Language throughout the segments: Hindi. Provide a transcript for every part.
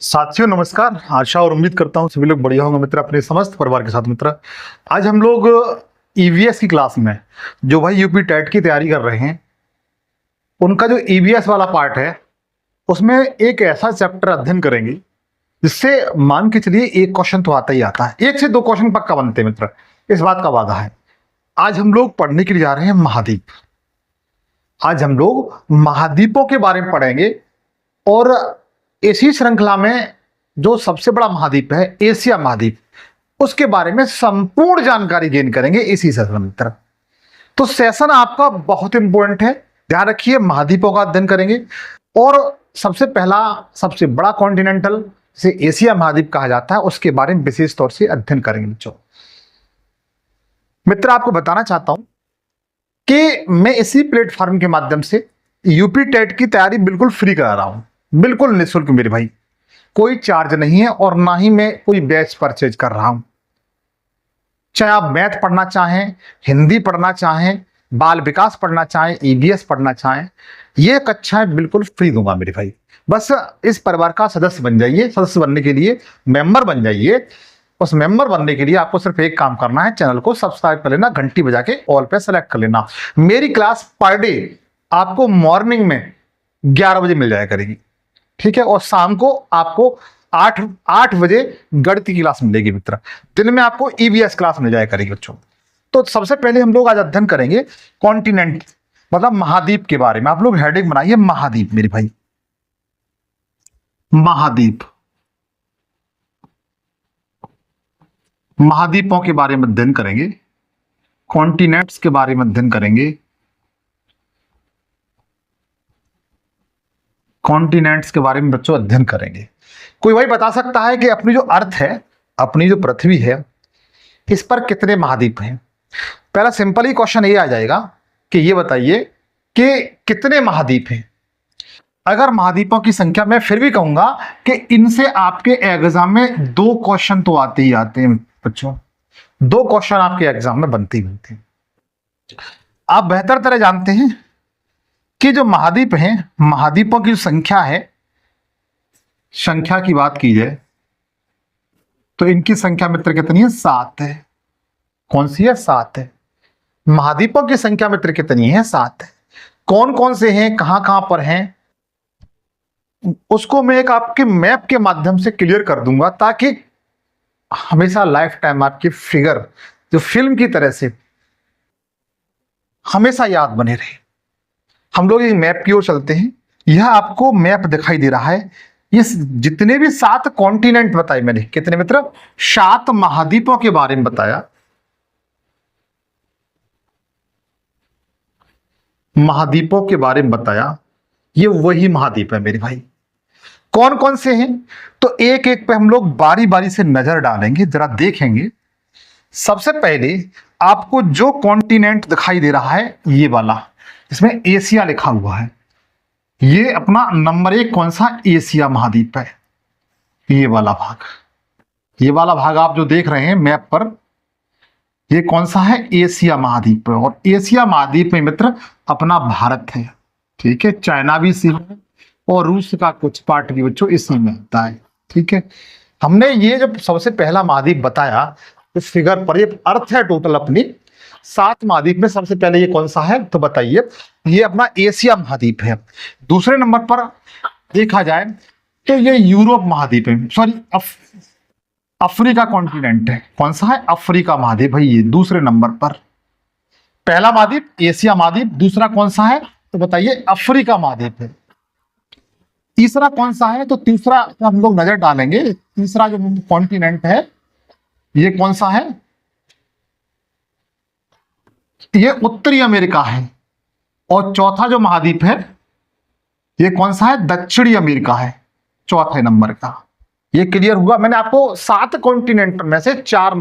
साथियों नमस्कार। आशा और उम्मीद करता हूं सभी लोग बढ़िया होंगे मित्र, अपने समस्त परिवार के साथ। मित्र आज हम लोग ईवीएस की क्लास में जो भाई यूपी टेट की तैयारी कर रहे हैं उनका जो ईवीएस वाला पार्ट है उसमें एक ऐसा चैप्टर अध्ययन करेंगे जिससे मान के चलिए एक क्वेश्चन तो आता ही आता है, एक से दो क्वेश्चन पक्का बनते हैं मित्र, इस बात का वादा है। आज हम लोग पढ़ने के लिए जा रहे हैं महाद्वीप। आज हम लोग महाद्वीपों के बारे में पढ़ेंगे और इसी श्रृंखला में जो सबसे बड़ा महाद्वीप है एशिया महाद्वीप, उसके बारे में संपूर्ण जानकारी गेन करेंगे इसी सेशन में मित्र। तो सेशन आपका बहुत इंपॉर्टेंट है, ध्यान रखिए। महाद्वीपों का अध्ययन करेंगे और सबसे पहला सबसे बड़ा कॉन्टिनेंटल जिसे एशिया महाद्वीप कहा जाता है उसके बारे में विशेष तौर से अध्ययन करेंगे बच्चों। मित्र आपको बताना चाहता हूं कि मैं इसी प्लेटफॉर्म के माध्यम से यूपी टेट की तैयारी बिल्कुल फ्री करा रहा हूं, बिल्कुल निःशुल्क मेरे भाई, कोई चार्ज नहीं है और ना ही मैं कोई बैच परचेज कर रहा हूं। चाहे आप मैथ पढ़ना चाहें, हिंदी पढ़ना चाहें, बाल विकास पढ़ना चाहें, ईवीएस पढ़ना चाहें, ये कक्षाएं बिल्कुल फ्री दूंगा मेरे भाई। बस इस परिवार का सदस्य बन जाइए। सदस्य बनने के लिए मेंबर बन जाइए। उस मेंबर बनने के लिए आपको सिर्फ एक काम करना है, चैनल को सब्सक्राइब कर लेना, घंटी बजा के ऑल पे सेलेक्ट कर लेना। मेरी क्लास पर डे आपको मॉर्निंग में 11 बजे मिल जाया करेगी, ठीक है, और शाम को आपको 8 बजे गणित की क्लास मिलेगी मित्र। दिन में आपको ईवीएस क्लास मिल जाया करेगी बच्चों। तो सबसे पहले हम लोग आज अध्ययन करेंगे कॉन्टिनेंट मतलब महाद्वीप के बारे में। आप लोग हेडिंग बनाइए महाद्वीप मेरे भाई, महाद्वीप। महाद्वीपों के बारे में अध्ययन करेंगे, कॉन्टिनेंट्स के बारे में अध्ययन करेंगे, कॉन्टिनेंट्स के बारे में बच्चों अध्ययन करेंगे। कोई भाई बता सकता है कि अपनी जो अर्थ है, अपनी जो पृथ्वी है, इस पर कितने महाद्वीप हैं? पहला सिंपल ही क्वेश्चन ये आ जाएगा कि ये बताइए कि कितने महाद्वीप हैं। अगर महाद्वीपों की संख्या, मैं फिर भी कहूंगा कि इनसे आपके एग्जाम में 2 क्वेश्चन तो आते ही आते हैं बच्चों। 2 क्वेश्चन आपके एग्जाम में बनते ही बनते हैं। आप बेहतर तरह जानते हैं कि जो महाद्वीप हैं, महाद्वीपों की जो संख्या है, संख्या की बात की जाए तो इनकी संख्या मित्र कितनी है? 7 है। कौन सी है? 7 है। महाद्वीपों की संख्या मित्र कितनी है? 7 है। कौन कौन से हैं, कहां कहां पर हैं, उसको मैं एक आपके मैप के माध्यम से क्लियर कर दूंगा ताकि हमेशा लाइफ टाइम आपकी फिगर जो फिल्म की तरह से हमेशा याद बने रहे। हम लोग एक मैप की ओर चलते हैं। यह आपको मैप दिखाई दे रहा है। ये जितने भी 7 कॉन्टिनेंट बताए मैंने, कितने मित्र? 7 महाद्वीपों के बारे में बताया। महाद्वीपों के बारे में बताया, ये वही महाद्वीप है मेरे भाई। कौन कौन से हैं तो एक एक पे हम लोग बारी बारी से नजर डालेंगे, जरा देखेंगे। सबसे पहले आपको जो कॉन्टिनेंट दिखाई दे रहा है ये वाला, इसमें एशिया लिखा हुआ है, ये अपना नंबर 1 कौन सा? एशिया महाद्वीप है। ये वाला भाग, ये वाला भाग आप जो देख रहे हैं मैप पर, ये कौन सा है? एशिया महाद्वीप है। और एशिया महाद्वीप में मित्र अपना भारत है, ठीक है, चाइना भी इसी में और रूस का कुछ पार्ट भी बच्चों इसी में होता है, ठीक है। हमने ये जो सबसे पहला महाद्वीप बताया इस फिगर पर, ये अर्थ है टोटल अपनी 7 महाद्वीप में। सबसे पहले ये कौन सा है तो बताइए? ये अपना एशिया महाद्वीप है। दूसरे नंबर पर देखा जाए तो ये यूरोप महाद्वीप है, सॉरी अफ्रीका कॉन्टिनेंट है। कौन सा है? अफ्रीका महाद्वीप है ये दूसरे नंबर पर। पहला महाद्वीप एशिया महाद्वीप, दूसरा कौन सा है तो बताइए? अफ्रीका महाद्वीप है। तीसरा कौन सा है तो तीसरा हम लोग नजर डालेंगे। तीसरा जो कॉन्टिनेंट है ये कौन सा है? ये उत्तरी अमेरिका है। और चौथा जो महाद्वीप है ये कौन सा है? दक्षिणी अमेरिका है, चौथे नंबर का। ये क्लियर हुआ? मैंने आपको 7 कॉन्टिनेंट में से 4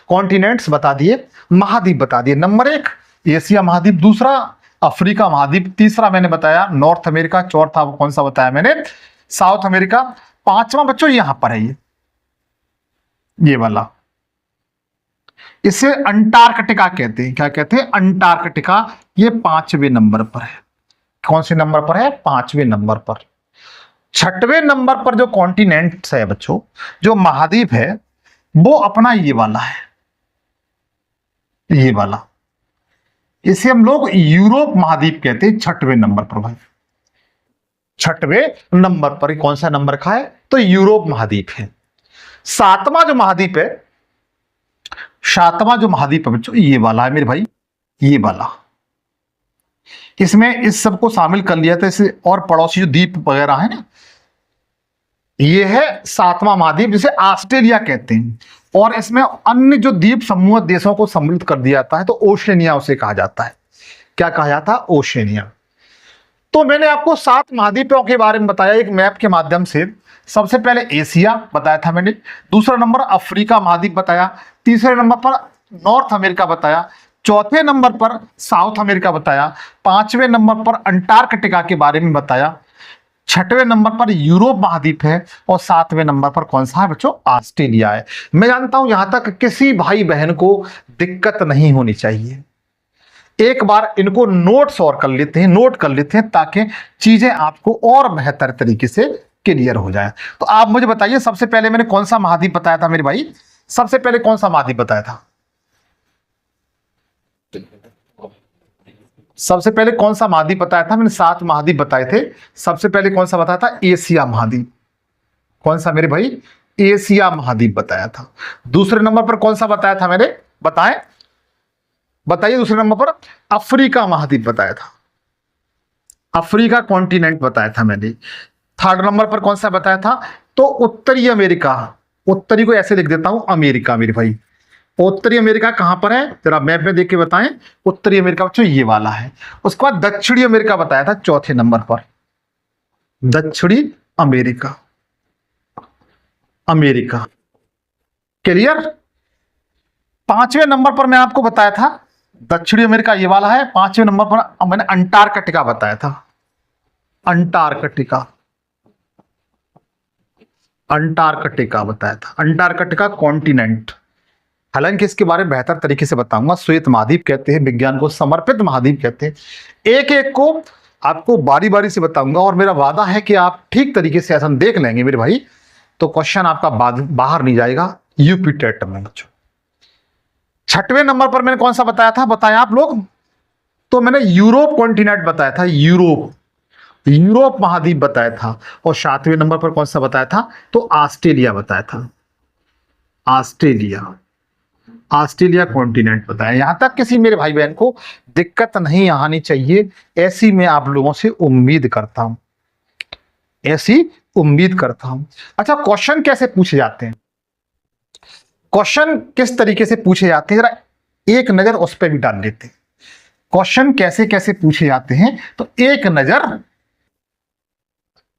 कॉन्टिनेंट्स बता दिए, महाद्वीप बता दिए। नंबर 1 एशिया महाद्वीप, दूसरा अफ्रीका महाद्वीप, तीसरा मैंने बताया नॉर्थ अमेरिका, चौथा कौन सा बताया मैंने? साउथ अमेरिका, पांचवा बच्चों यहां पर है ये वाला, इसे अंटार्कटिका कहते हैं। क्या कहते हैं? अंटार्कटिका। ये 5वें नंबर पर है। कौन से नंबर पर है? 5वें नंबर पर। छठवें नंबर पर जो कॉन्टिनेंट्स है बच्चों, जो महाद्वीप है, वो अपना ये वाला है, ये वाला, इसे हम लोग यूरोप महाद्वीप कहते हैं। छठवें नंबर पर भाई, छठवें नंबर पर कौन सा नंबर रखा है? तो यूरोप महाद्वीप है। सातवां जो महाद्वीप है, सातवां जो महाद्वीप है बच्चों, ये वाला है मेरे भाई, ये वाला। इसमें इस सबको शामिल कर लिया था, इसे और पड़ोसी जो द्वीप वगैरह है ना, ये है सातवां महाद्वीप, जिसे ऑस्ट्रेलिया कहते हैं। और इसमें अन्य जो द्वीप समूह देशों को सम्मिलित कर दिया जाता है, तो ओशनिया उसे कहा जाता है। क्या कहा जाता है? ओशनिया। तो मैंने आपको 7 महाद्वीपों के बारे में बताया एक मैप के माध्यम से। सबसे पहले एशिया बताया था मैंने, दूसरा नंबर अफ्रीका महाद्वीप बताया, तीसरे नंबर पर नॉर्थ अमेरिका बताया, चौथे नंबर पर साउथ अमेरिका बताया, पांचवें नंबर पर अंटार्कटिका के बारे में बताया, छठवें नंबर पर यूरोप महाद्वीप है, और सातवें नंबर पर कौन सा है बच्चों? ऑस्ट्रेलिया है। मैं जानता हूं यहां तक किसी भाई बहन को दिक्कत नहीं होनी चाहिए। एक बार इनको नोट्स और कर लेते हैं, नोट कर लेते हैं, ताकि चीजें आपको और बेहतर तरीके से क्लियर हो जाए। तो आप मुझे बताइए, सबसे पहले मैंने कौन सा महाद्वीप बताया था मेरे भाई? सबसे पहले कौन सा महाद्वीप बताया था? सबसे पहले कौन सा महाद्वीप बताया था? मैंने 7 महाद्वीप बताए थे। सबसे पहले कौन सा बताया था? एशिया महाद्वीप। कौन सा मेरे भाई? एशिया महाद्वीप बताया था। दूसरे नंबर पर कौन सा बताया था मैंने? बताएं, बताइए। दूसरे नंबर पर अफ्रीका महाद्वीप बताया था, अफ्रीका कॉन्टिनेंट बताया था मैंने। थर्ड नंबर पर कौन सा बताया था? तो उत्तरी अमेरिका। उत्तरी को ऐसे लिख देता हूं, अमेरिका मेरे भाई। उत्तरी अमेरिका कहां पर है? जरा मैप में देख के बताएं। उत्तरी अमेरिका बच्चों ये वाला है। उसके बाद दक्षिणी अमेरिका बताया था चौथे नंबर पर, दक्षिणी अमेरिका, अमेरिका। क्लियर? पांचवें नंबर पर मैं आपको बताया था दक्षिणी अमेरिका ये वाला है। पांचवें नंबर पर मैंने अंटार्कटिका बताया था, अंटार्कटिका, अंटार्कटिका बताया था, अंटार्कटिका कॉन्टिनेंट। हालांकि इसके बारे में बेहतर तरीके से बताऊंगा। श्वेत महाद्वीप कहते हैं, विज्ञान को समर्पित महाद्वीप कहते हैं। एक एक को आपको बारी बारी से बताऊंगा, और मेरा वादा है कि आप ठीक तरीके से ऐसा देख लेंगे मेरे भाई, तो क्वेश्चन आपका बाहर नहीं जाएगा यूपी टेट में बच्चों। छठवें नंबर पर मैंने कौन सा बताया था? बताया आप लोग? तो मैंने यूरोप कॉन्टिनेंट बताया था, यूरोप, यूरोप महाद्वीप बताया था। और सातवें नंबर पर कौन सा बताया था? तो ऑस्ट्रेलिया बताया था, ऑस्ट्रेलिया, ऑस्ट्रेलिया कॉन्टिनेंट बताया। यहां तक किसी मेरे भाई बहन को दिक्कत नहीं आनी चाहिए, ऐसी मैं आप लोगों से उम्मीद करता हूं, ऐसी उम्मीद करता हूं। अच्छा, क्वेश्चन कैसे पूछे जाते हैं? क्वेश्चन किस तरीके से पूछे जाते हैं, जरा एक नजर उस पर भी डाल लेते हैं। क्वेश्चन कैसे कैसे पूछे जाते हैं, तो एक नजर,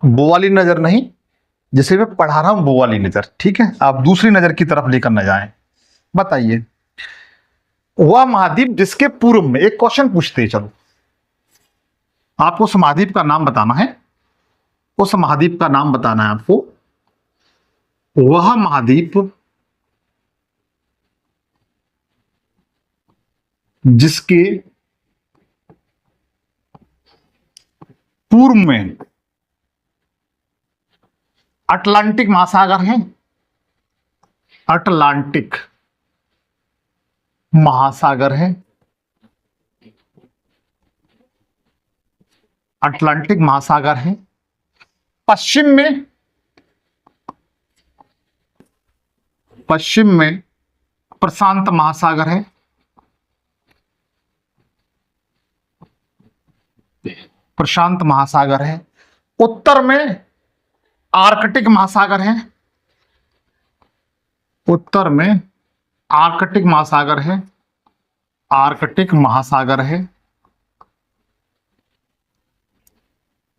वो वाली नजर नहीं जिसे मैं पढ़ा रहा हूं, वो वाली नजर, ठीक है? आप दूसरी नजर की तरफ लेकर न जाएं। बताइए, वह महाद्वीप जिसके पूर्व में, एक क्वेश्चन पूछते हैं, चलो आपको उस महाद्वीप का नाम बताना है, उस महाद्वीप का नाम बताना है आपको। वह महाद्वीप जिसके पूर्व में अटलांटिक महासागर है, अटलांटिक महासागर है, अटलांटिक महासागर है। पश्चिम में, पश्चिम में प्रशांत महासागर है, प्रशांत महासागर है। उत्तर में आर्कटिक महासागर है, उत्तर में आर्कटिक महासागर है, आर्कटिक महासागर है,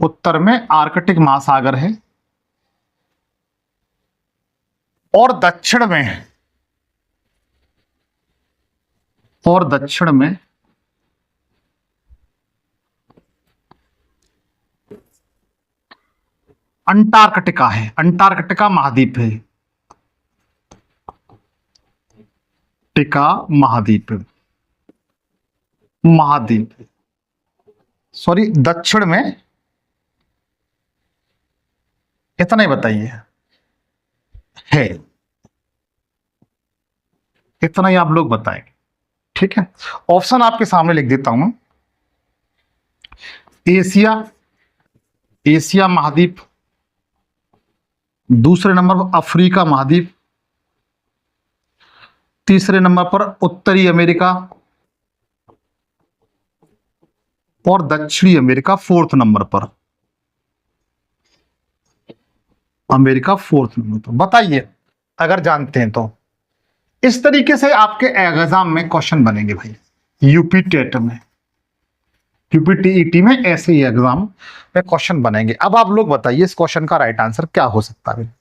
उत्तर में आर्कटिक महासागर है। और दक्षिण में, और दक्षिण में अंटार्कटिका है, अंटार्कटिका महाद्वीप है, टिका महाद्वीप, महाद्वीप, सॉरी, दक्षिण में इतना ही बताइए, है, इतना ही आप लोग बताएंगे। ठीक है, ऑप्शन आपके सामने लिख देता हूं। एशिया, एशिया महाद्वीप, दूसरे नंबर पर अफ्रीका महाद्वीप, तीसरे नंबर पर उत्तरी अमेरिका, और दक्षिणी अमेरिका फोर्थ नंबर पर। अमेरिका फोर्थ नंबर पर, बताइए अगर जानते हैं तो। इस तरीके से आपके एग्जाम में क्वेश्चन बनेंगे भाई, यूपी टेट में, यूपी टीईटी में ऐसे ही एग्जाम में क्वेश्चन बनेंगे। अब आप लोग बताइए इस क्वेश्चन का राइट आंसर क्या हो सकता है।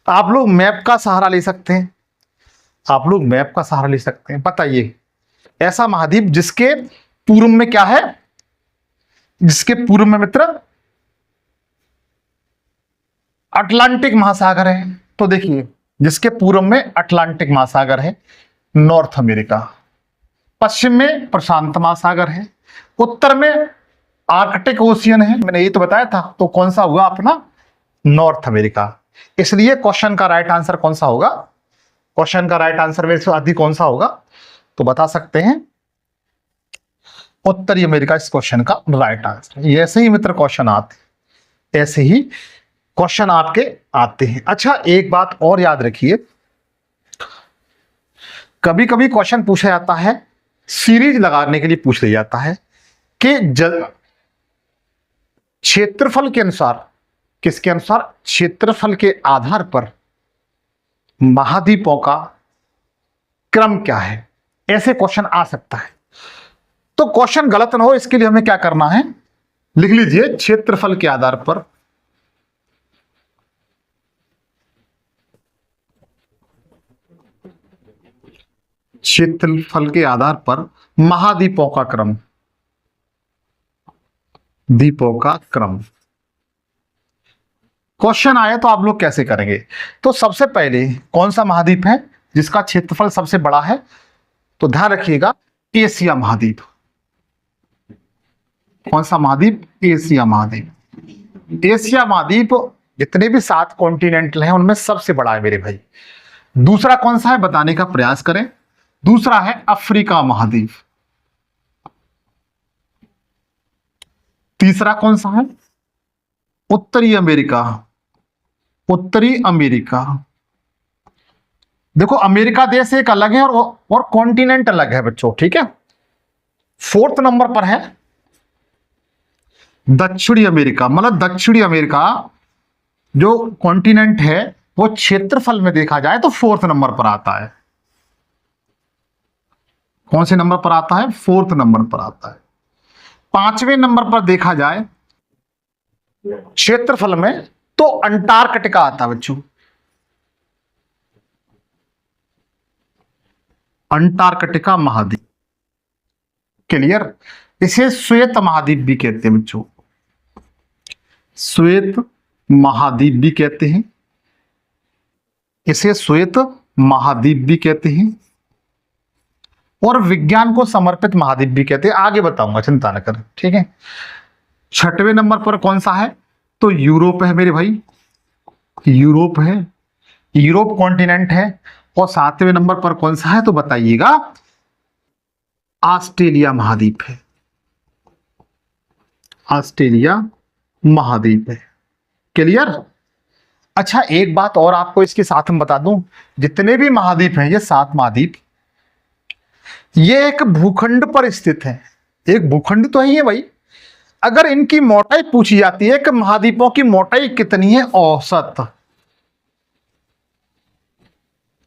आप लोग मैप का सहारा ले सकते हैं, आप लोग मैप का सहारा ले सकते हैं। बताइए ऐसा महाद्वीप जिसके पूर्व में क्या है, जिसके पूर्व में मित्र अटलांटिक महासागर है। तो देखिए जिसके पूर्व में अटलांटिक महासागर है, नॉर्थ अमेरिका, पश्चिम में प्रशांत महासागर है, उत्तर में आर्कटिक ओशियन है, मैंने ये तो बताया था। तो कौन सा हुआ अपना, नॉर्थ अमेरिका। इसलिए क्वेश्चन का राइट आंसर कौन सा होगा, क्वेश्चन का राइट आंसर में से अधिक कौन सा होगा, तो बता सकते हैं उत्तरी अमेरिका इस क्वेश्चन का राइट आंसर। ऐसे ही मित्र क्वेश्चन आते, ऐसे ही क्वेश्चन आपके आते हैं। अच्छा एक बात और याद रखिए, कभी कभी क्वेश्चन पूछा जाता है, सीरीज लगाने के लिए पूछ लिया जाता है कि क्षेत्रफल के अनुसार, किसके अनुसार, क्षेत्रफल के आधार पर महाद्वीपों का क्रम क्या है, ऐसे क्वेश्चन आ सकता है। तो क्वेश्चन गलत ना हो इसके लिए हमें क्या करना है, लिख लीजिए क्षेत्रफल के आधार पर क्षेत्रफल के आधार पर महाद्वीपों का क्रम, द्वीपों का क्रम। क्वेश्चन आया तो आप लोग कैसे करेंगे, तो सबसे पहले कौन सा महाद्वीप है जिसका क्षेत्रफल सबसे बड़ा है, तो ध्यान रखिएगा एशिया महाद्वीप। कौन सा महाद्वीप, एशिया महाद्वीप। एशिया महाद्वीप जितने भी 7 कॉन्टिनेंटल हैं उनमें सबसे बड़ा है मेरे भाई। दूसरा कौन सा है बताने का प्रयास करें, दूसरा है अफ्रीका महाद्वीप। तीसरा कौन सा है, उत्तरी अमेरिका, उत्तरी अमेरिका। देखो अमेरिका देश एक अलग है और कॉन्टिनेंट अलग है बच्चों, ठीक है। फोर्थ नंबर पर है दक्षिणी अमेरिका, मतलब दक्षिणी अमेरिका जो कॉन्टिनेंट है वो क्षेत्रफल में देखा जाए तो फोर्थ नंबर पर आता है। कौन से नंबर पर आता है, फोर्थ नंबर पर आता है। 5वें नंबर पर देखा जाए क्षेत्रफल में तो अंटार्कटिका आता है बच्चों, अंटार्कटिका महाद्वीप। क्लियर, इसे श्वेत महाद्वीप भी कहते हैं बच्चों, श्वेत महाद्वीप भी कहते हैं, इसे श्वेत महाद्वीप भी कहते हैं और विज्ञान को समर्पित महाद्वीप भी कहते हैं। आगे बताऊंगा, चिंता न करें, ठीक है। 6वें नंबर पर कौन सा है, तो यूरोप है मेरे भाई, यूरोप है, यूरोप कॉन्टिनेंट है। और 7वें नंबर पर कौन सा है तो बताइएगा, ऑस्ट्रेलिया महाद्वीप है, ऑस्ट्रेलिया महाद्वीप है। क्लियर। अच्छा एक बात और आपको इसके साथ में बता दूं, जितने भी महाद्वीप हैं ये 7 महाद्वीप, ये एक भूखंड पर स्थित है। एक भूखंड तो है ये भाई। अगर इनकी मोटाई पूछी जाती है कि महाद्वीपों की मोटाई कितनी है, औसत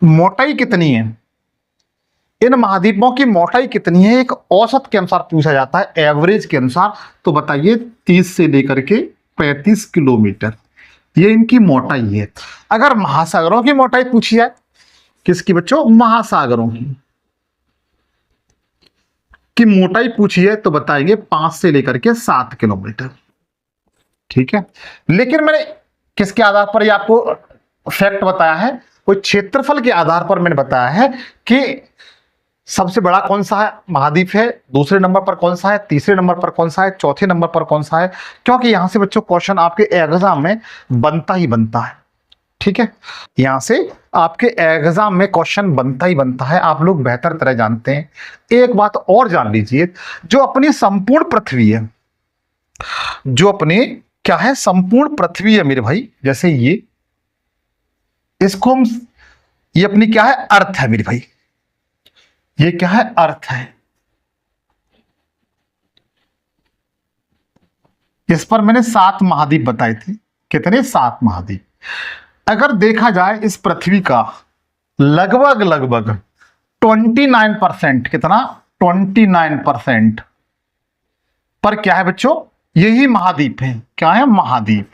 मोटाई कितनी है, इन महाद्वीपों की मोटाई कितनी है, एक औसत के अनुसार पूछा जाता है, एवरेज के अनुसार। तो बताइए 30 से लेकर के 35 किलोमीटर ये इनकी मोटाई है। अगर महासागरों की मोटाई पूछी जाए, किसकी बच्चों, महासागरों की मोटाई पूछी है तो बताएंगे 5 से लेकर के 7 किलोमीटर, ठीक है। लेकिन मैंने किसके आधार पर ये आपको फैक्ट बताया है, कोई क्षेत्रफल के आधार पर मैंने बताया है कि सबसे बड़ा कौन सा है महाद्वीप है, दूसरे नंबर पर कौन सा है, तीसरे नंबर पर कौन सा है, चौथे नंबर पर कौन सा है, क्योंकि यहां से बच्चों क्वेश्चन आपके एग्जाम में बनता ही बनता है। ठीक है, यहां से आपके एग्जाम में क्वेश्चन बनता ही बनता है, आप लोग बेहतर तरह जानते हैं। एक बात और जान लीजिए, जो अपनी संपूर्ण पृथ्वी है, जो अपने क्या है संपूर्ण पृथ्वी है मेरे भाई, जैसे ये इसको हम, ये अपनी क्या है अर्थ है मेरे भाई, ये क्या है अर्थ है। इस पर मैंने 7 महाद्वीप बताए थे, कितने 7 महाद्वीप। अगर देखा जाए इस पृथ्वी का लगभग लगभग 29%, कितना 29% पर क्या है बच्चों, यही महाद्वीप है। क्या है महाद्वीप,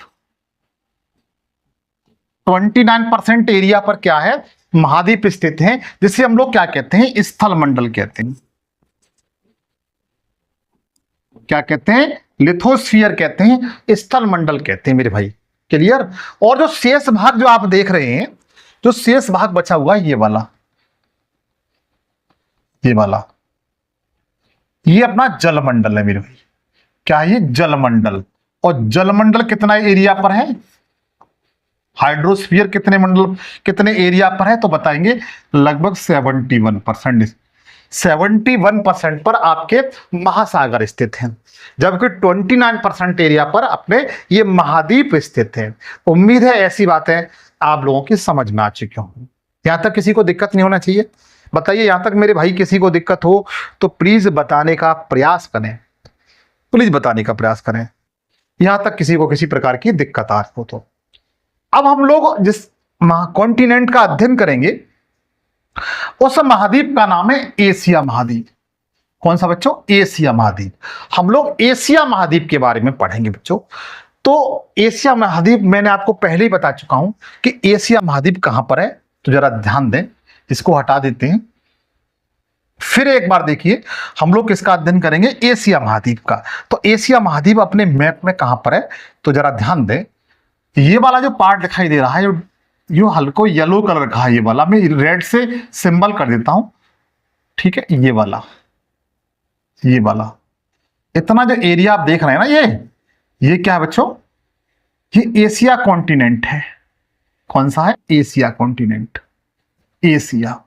29% एरिया पर क्या है महाद्वीप स्थित है, जिसे हम लोग क्या कहते हैं स्थल मंडल कहते हैं। क्या कहते हैं, लिथोस्फीयर कहते हैं, स्थल मंडल कहते हैं मेरे भाई। क्लियर। और जो शेष भाग जो आप देख रहे हैं, जो शेष भाग बचा हुआ है ये वाला, ये वाला, ये अपना जलमंडल है मेरे भाई। क्या है ये जलमंडल। और जलमंडल कितना एरिया पर है, हाइड्रोस्फीयर कितने मंडल कितने एरिया पर है, तो बताएंगे लगभग 71%। 71% पर आपके महासागर स्थित हैं, जबकि 29% एरिया पर अपने ये महाद्वीप स्थित हैं। उम्मीद है ऐसी बातें आप लोगों की समझ में आ चुकी होंगी। यहां तक किसी को दिक्कत नहीं होना चाहिए। बताइए यहां तक मेरे भाई किसी को दिक्कत हो तो प्लीज बताने का प्रयास करें, प्लीज बताने का प्रयास करें, यहां तक किसी को किसी प्रकार की दिक्कत आ हो तो। अब हम लोग जिस कॉन्टिनेंट का अध्ययन करेंगे उस महाद्वीप का नाम है एशिया महाद्वीप। कौन सा बच्चों, एशिया महाद्वीप। हम लोग एशिया महाद्वीप के बारे में पढ़ेंगे बच्चों। तो एशिया महाद्वीप मैंने आपको पहले ही बता चुका हूं कि एशिया महाद्वीप कहां पर है, तो जरा ध्यान दें, इसको हटा देते हैं। फिर एक बार देखिए, हम लोग किसका अध्ययन करेंगे, एशिया महाद्वीप का। तो एशिया महाद्वीप अपने मैप में कहां पर है, तो जरा ध्यान दें। ये वाला जो पार्ट दिखाई दे रहा है, जो हल्को येलो कलर का है, ये वाला मैं रेड से सिंबल कर देता हूं। ठीक है, ये वाला, ये वाला इतना जो एरिया आप देख रहे हैं ना, ये क्या है बच्चों, ये एशिया कॉन्टिनेंट है। कौन सा है, एशिया कॉन्टिनेंट, एशिया,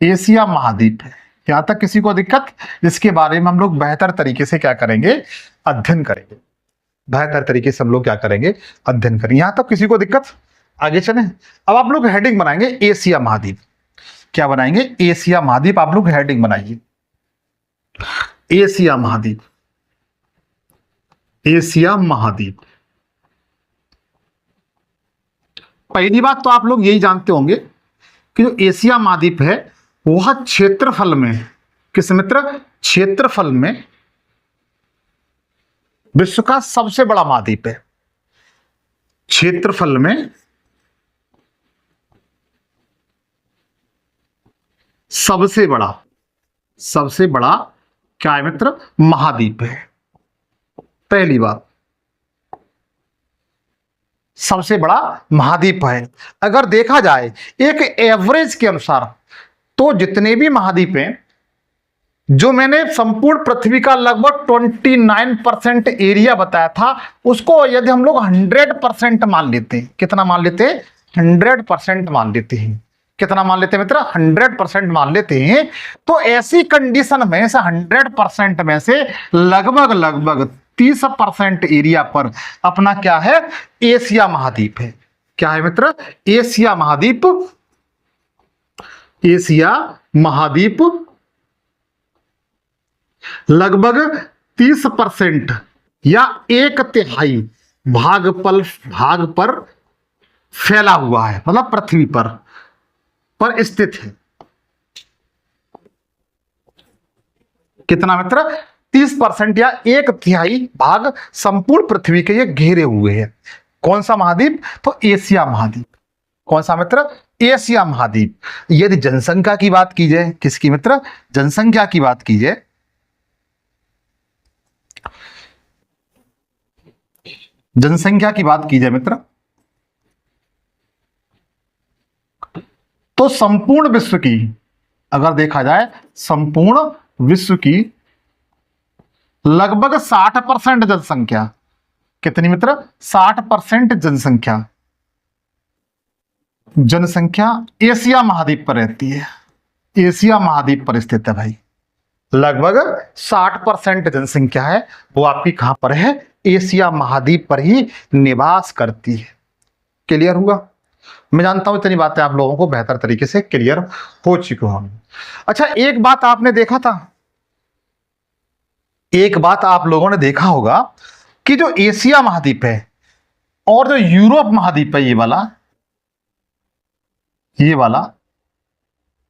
एशिया महाद्वीप है। यहां तक किसी को दिक्कत, जिसके बारे में हम लोग बेहतर तरीके से क्या करेंगे, अध्ययन करेंगे। बेहतर तरीके से हम लोग क्या करेंगे, अध्ययन करेंगे। यहां तक किसी को दिक्कत, आगे चलें। अब आप लोग हेडिंग बनाएंगे एशिया महाद्वीप। क्या बनाएंगे, एशिया महाद्वीप। आप लोग हेडिंग बनाइए एशिया महाद्वीप, एशिया महाद्वीप। पहली बात तो आप लोग यही जानते होंगे कि जो एशिया महाद्वीप है वह क्षेत्रफल में, किस मित्र, क्षेत्रफल में विश्व का सबसे बड़ा महाद्वीप है। क्षेत्रफल में सबसे बड़ा, सबसे बड़ा क्या है मित्र, महाद्वीप है। पहली बात, सबसे बड़ा महाद्वीप है। अगर देखा जाए एक एवरेज के अनुसार, तो जितने भी महाद्वीप हैं, जो मैंने संपूर्ण पृथ्वी का लगभग 29% एरिया बताया था, उसको यदि हम लोग 100% मान लेते हैं, कितना मान लेते हैं, 100% मान लेते हैं। कितना मान लेते हैं मित्र, 100% मान लेते हैं। तो ऐसी कंडीशन में से 100% में से लगभग लगभग 30% एरिया पर अपना क्या है, एशिया महाद्वीप है। क्या है मित्र, एशिया महाद्वीप, एशिया महाद्वीप लगभग 30% या 1/3 भाग पर फैला हुआ है, मतलब पृथ्वी पर स्थित है। कितना मित्र, 30% या 1/3 भाग संपूर्ण पृथ्वी के ये घेरे हुए हैं। कौन सा महाद्वीप, तो एशिया महाद्वीप। कौन सा मित्र, एशिया महाद्वीप। यदि जनसंख्या की बात की जाए, किसकी मित्र, जनसंख्या की बात की जाए, जनसंख्या की बात की जाए मित्र, तो संपूर्ण विश्व की अगर देखा जाए संपूर्ण विश्व की लगभग 60% जनसंख्या, कितनी मित्र? 60% जनसंख्या एशिया महाद्वीप पर रहती है। एशिया महाद्वीप पर स्थित है भाई। लगभग 60% जनसंख्या है वो आपकी कहां पर है? एशिया महाद्वीप पर ही निवास करती है। क्लियर हुआ? मैं जानता हूं इतनी बातें आप लोगों को बेहतर तरीके से क्लियर हो चुकी होंगी। अच्छा, एक बात आपने देखा था, एक बात आप लोगों ने देखा होगा कि जो एशिया महाद्वीप है और जो यूरोप महाद्वीप है, ये वाला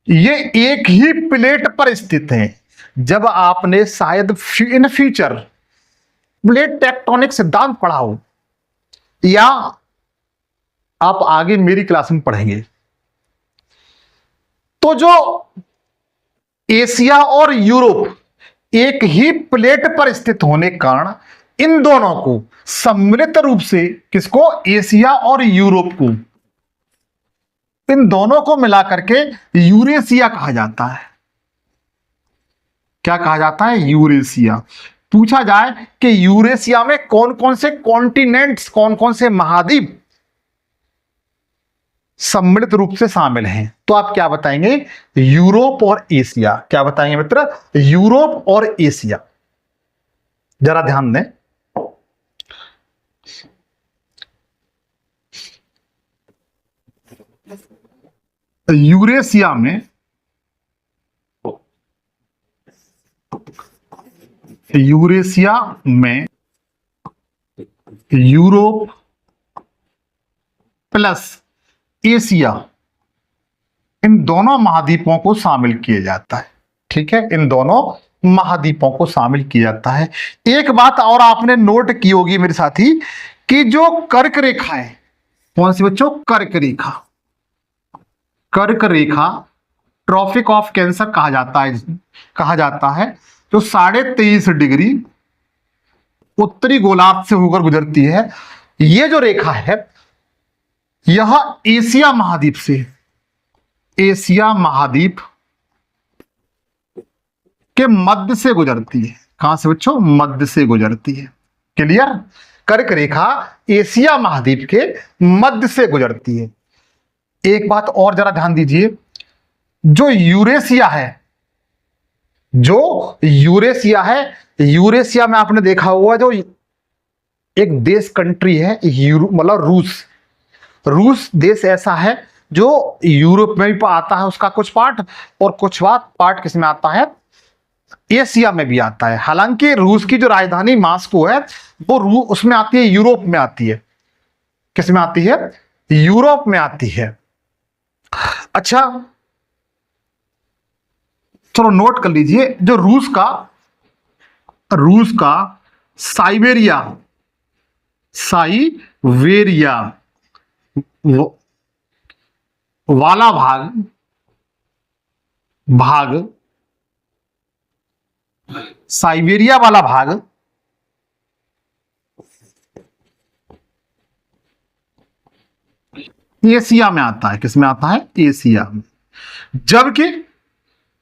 ये एक ही प्लेट पर स्थित है। जब आपने शायद इन फ्यूचर प्लेट टेक्टोनिक सिद्धांत पढ़ा हो या आप आगे मेरी क्लास में पढ़ेंगे, तो जो एशिया और यूरोप एक ही प्लेट पर स्थित होने के कारण इन दोनों को सम्मिलित रूप से, किसको? एशिया और यूरोप को, इन दोनों को मिलाकर के यूरेशिया कहा जाता है। क्या कहा जाता है? यूरेशिया। पूछा जाए कि यूरेशिया में कौन कौन से कॉन्टिनेंट्स, कौन कौन से महाद्वीप सम्मिलित रूप से शामिल हैं, तो आप क्या बताएंगे? यूरोप और एशिया। क्या बताएंगे मित्र? यूरोप और एशिया। जरा ध्यान दें, यूरेशिया में यूरोप प्लस एशिया, इन दोनों महाद्वीपों को शामिल किया जाता है। ठीक है, इन दोनों महाद्वीपों को शामिल किया जाता है। एक बात और आपने नोट की होगी मेरे साथी, कि जो कर्क रेखा है, कौन सी बच्चों? कर्क रेखा। कर्क रेखा ट्रॉपिक ऑफ कैंसर कहा जाता है जो 23.5 डिग्री उत्तरी गोलार्ध से होकर गुजरती है। यह जो रेखा है यह एशिया महाद्वीप से, एशिया महाद्वीप के मध्य से गुजरती है। कहां से बच्चों? मध्य से गुजरती है। क्लियर? कर्क रेखा एशिया महाद्वीप के मध्य से गुजरती है। एक बात और जरा ध्यान दीजिए, जो यूरेशिया है, यूरेशिया में आपने देखा हुआ जो एक देश, कंट्री है, मतलब रूस देश ऐसा है जो यूरोप में भी आता है उसका कुछ पार्ट, और कुछ पार्ट किस में आता है? एशिया में भी आता है। हालांकि रूस की जो राजधानी मॉस्को है वो उसमें आती है, यूरोप में आती है। किस में आती है? यूरोप में आती है। अच्छा, चलो नोट कर लीजिए, जो रूस का साइबेरिया वाला साइबेरिया वाला भाग एशिया में आता है। किस में आता है? एशिया में। जबकि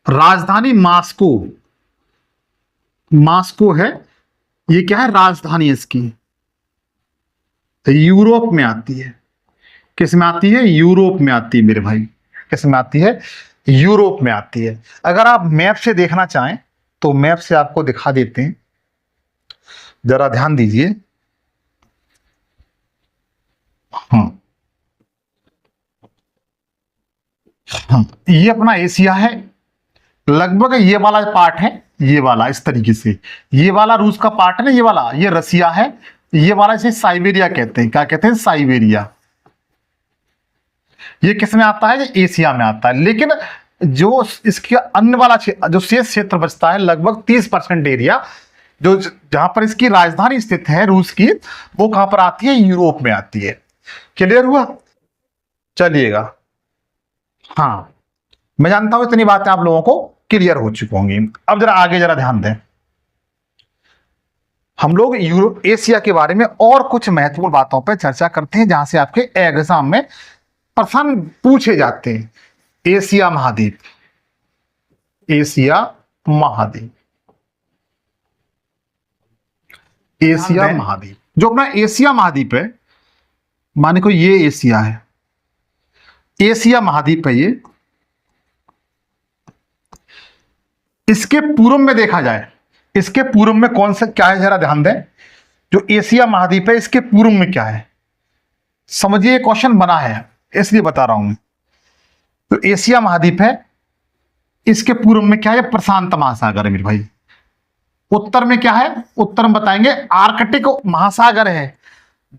राजधानी मास्को है, ये क्या है? राजधानी इसकी यूरोप में आती है। किस में आती है? यूरोप में आती है मेरे भाई। किस में आती है? यूरोप में आती है। अगर आप मैप से देखना चाहें तो मैप से आपको दिखा देते हैं, जरा ध्यान दीजिए। ये अपना एशिया है, लगभग ये वाला पार्ट है, ये वाला इस तरीके से, ये वाला रूस का पार्ट है ना, ये वाला, ये रसिया है, ये वाला इसे साइबेरिया कहते हैं। क्या कहते हैं? साइबेरिया। ये किस में आता है? ये एशिया में आता है। लेकिन जो इसके अन्य वाला जो शेष क्षेत्र बचता है, लगभग 30% एरिया, जो जहां पर इसकी राजधानी स्थित है रूस की, वो कहां पर आती है? यूरोप में आती है। क्लियर हुआ? चलिएगा, हाँ, मैं जानता हूं इतनी बातें आप लोगों को क्लियर हो चुकी होंगी। अब जरा आगे जरा ध्यान दें, हम लोग यूरोप एशिया के बारे में और कुछ महत्वपूर्ण बातों पर चर्चा करते हैं जहां से आपके एग्जाम में प्रश्न पूछे जाते हैं। एशिया महाद्वीप, एशिया महाद्वीप। एशिया महाद्वीप, जो अपना एशिया महाद्वीप है, माने को ये एशिया है, एशिया महाद्वीप है ये। इसके पूर्व में देखा जाए, इसके पूर्व में कौन सा क्या है, जरा ध्यान दें। जो एशिया महाद्वीप है इसके पूर्व में क्या है, समझिए क्वेश्चन बना है इसलिए बता रहा हूं। तो एशिया महाद्वीप है, इसके पूर्व में क्या है, प्रशांत महासागर है मेरे भाई। उत्तर में क्या है, उत्तर में बताएंगे आर्कटिक महासागर है।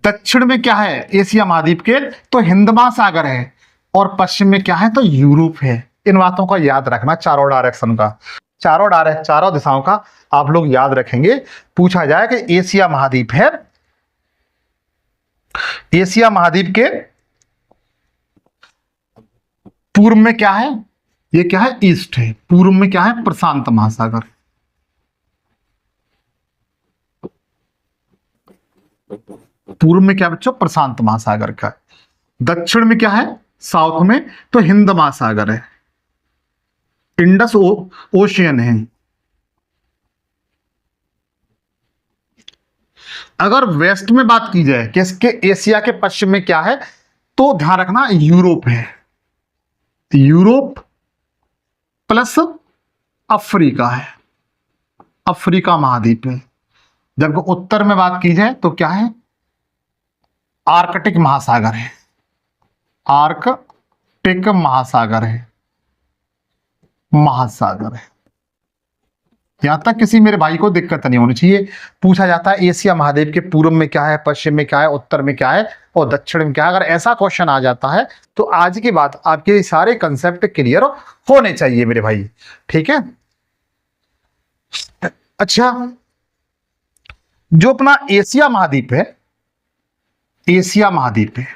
दक्षिण में क्या है एशिया महाद्वीप के, तो हिंद महासागर है। और पश्चिम में क्या है, तो यूरोप है। इन बातों का याद रखना, चारों डायरेक्शन का, चारों दिशाओं का आप लोग याद रखेंगे। पूछा जाए कि एशिया महाद्वीप है, एशिया महाद्वीप के पूर्व में क्या है, ये क्या है, ईस्ट है। पूर्व में क्या है, प्रशांत महासागर। पूर्व में क्या बच्चों, प्रशांत महासागर का। दक्षिण में क्या है, साउथ में तो हिंद महासागर है, इंडस ओशियन है। अगर वेस्ट में बात की जाए कि इसके एशिया के पश्चिम में क्या है, तो ध्यान रखना यूरोप है। यूरोप प्लस अफ्रीका है, अफ्रीका महाद्वीप है। जबकि उत्तर में बात की जाए तो क्या है, आर्कटिक महासागर है, आर्कटिक महासागर है, महासागर है। यहां तक किसी मेरे भाई को दिक्कत नहीं होनी चाहिए। पूछा जाता है एशिया महाद्वीप के पूर्व में क्या है, पश्चिम में क्या है, उत्तर में क्या है और दक्षिण में क्या है। अगर ऐसा क्वेश्चन आ जाता है तो आज की बात आपके सारे कंसेप्ट क्लियर होने चाहिए मेरे भाई, ठीक है। अच्छा, जो अपना एशिया महाद्वीप है, एशिया महाद्वीप है,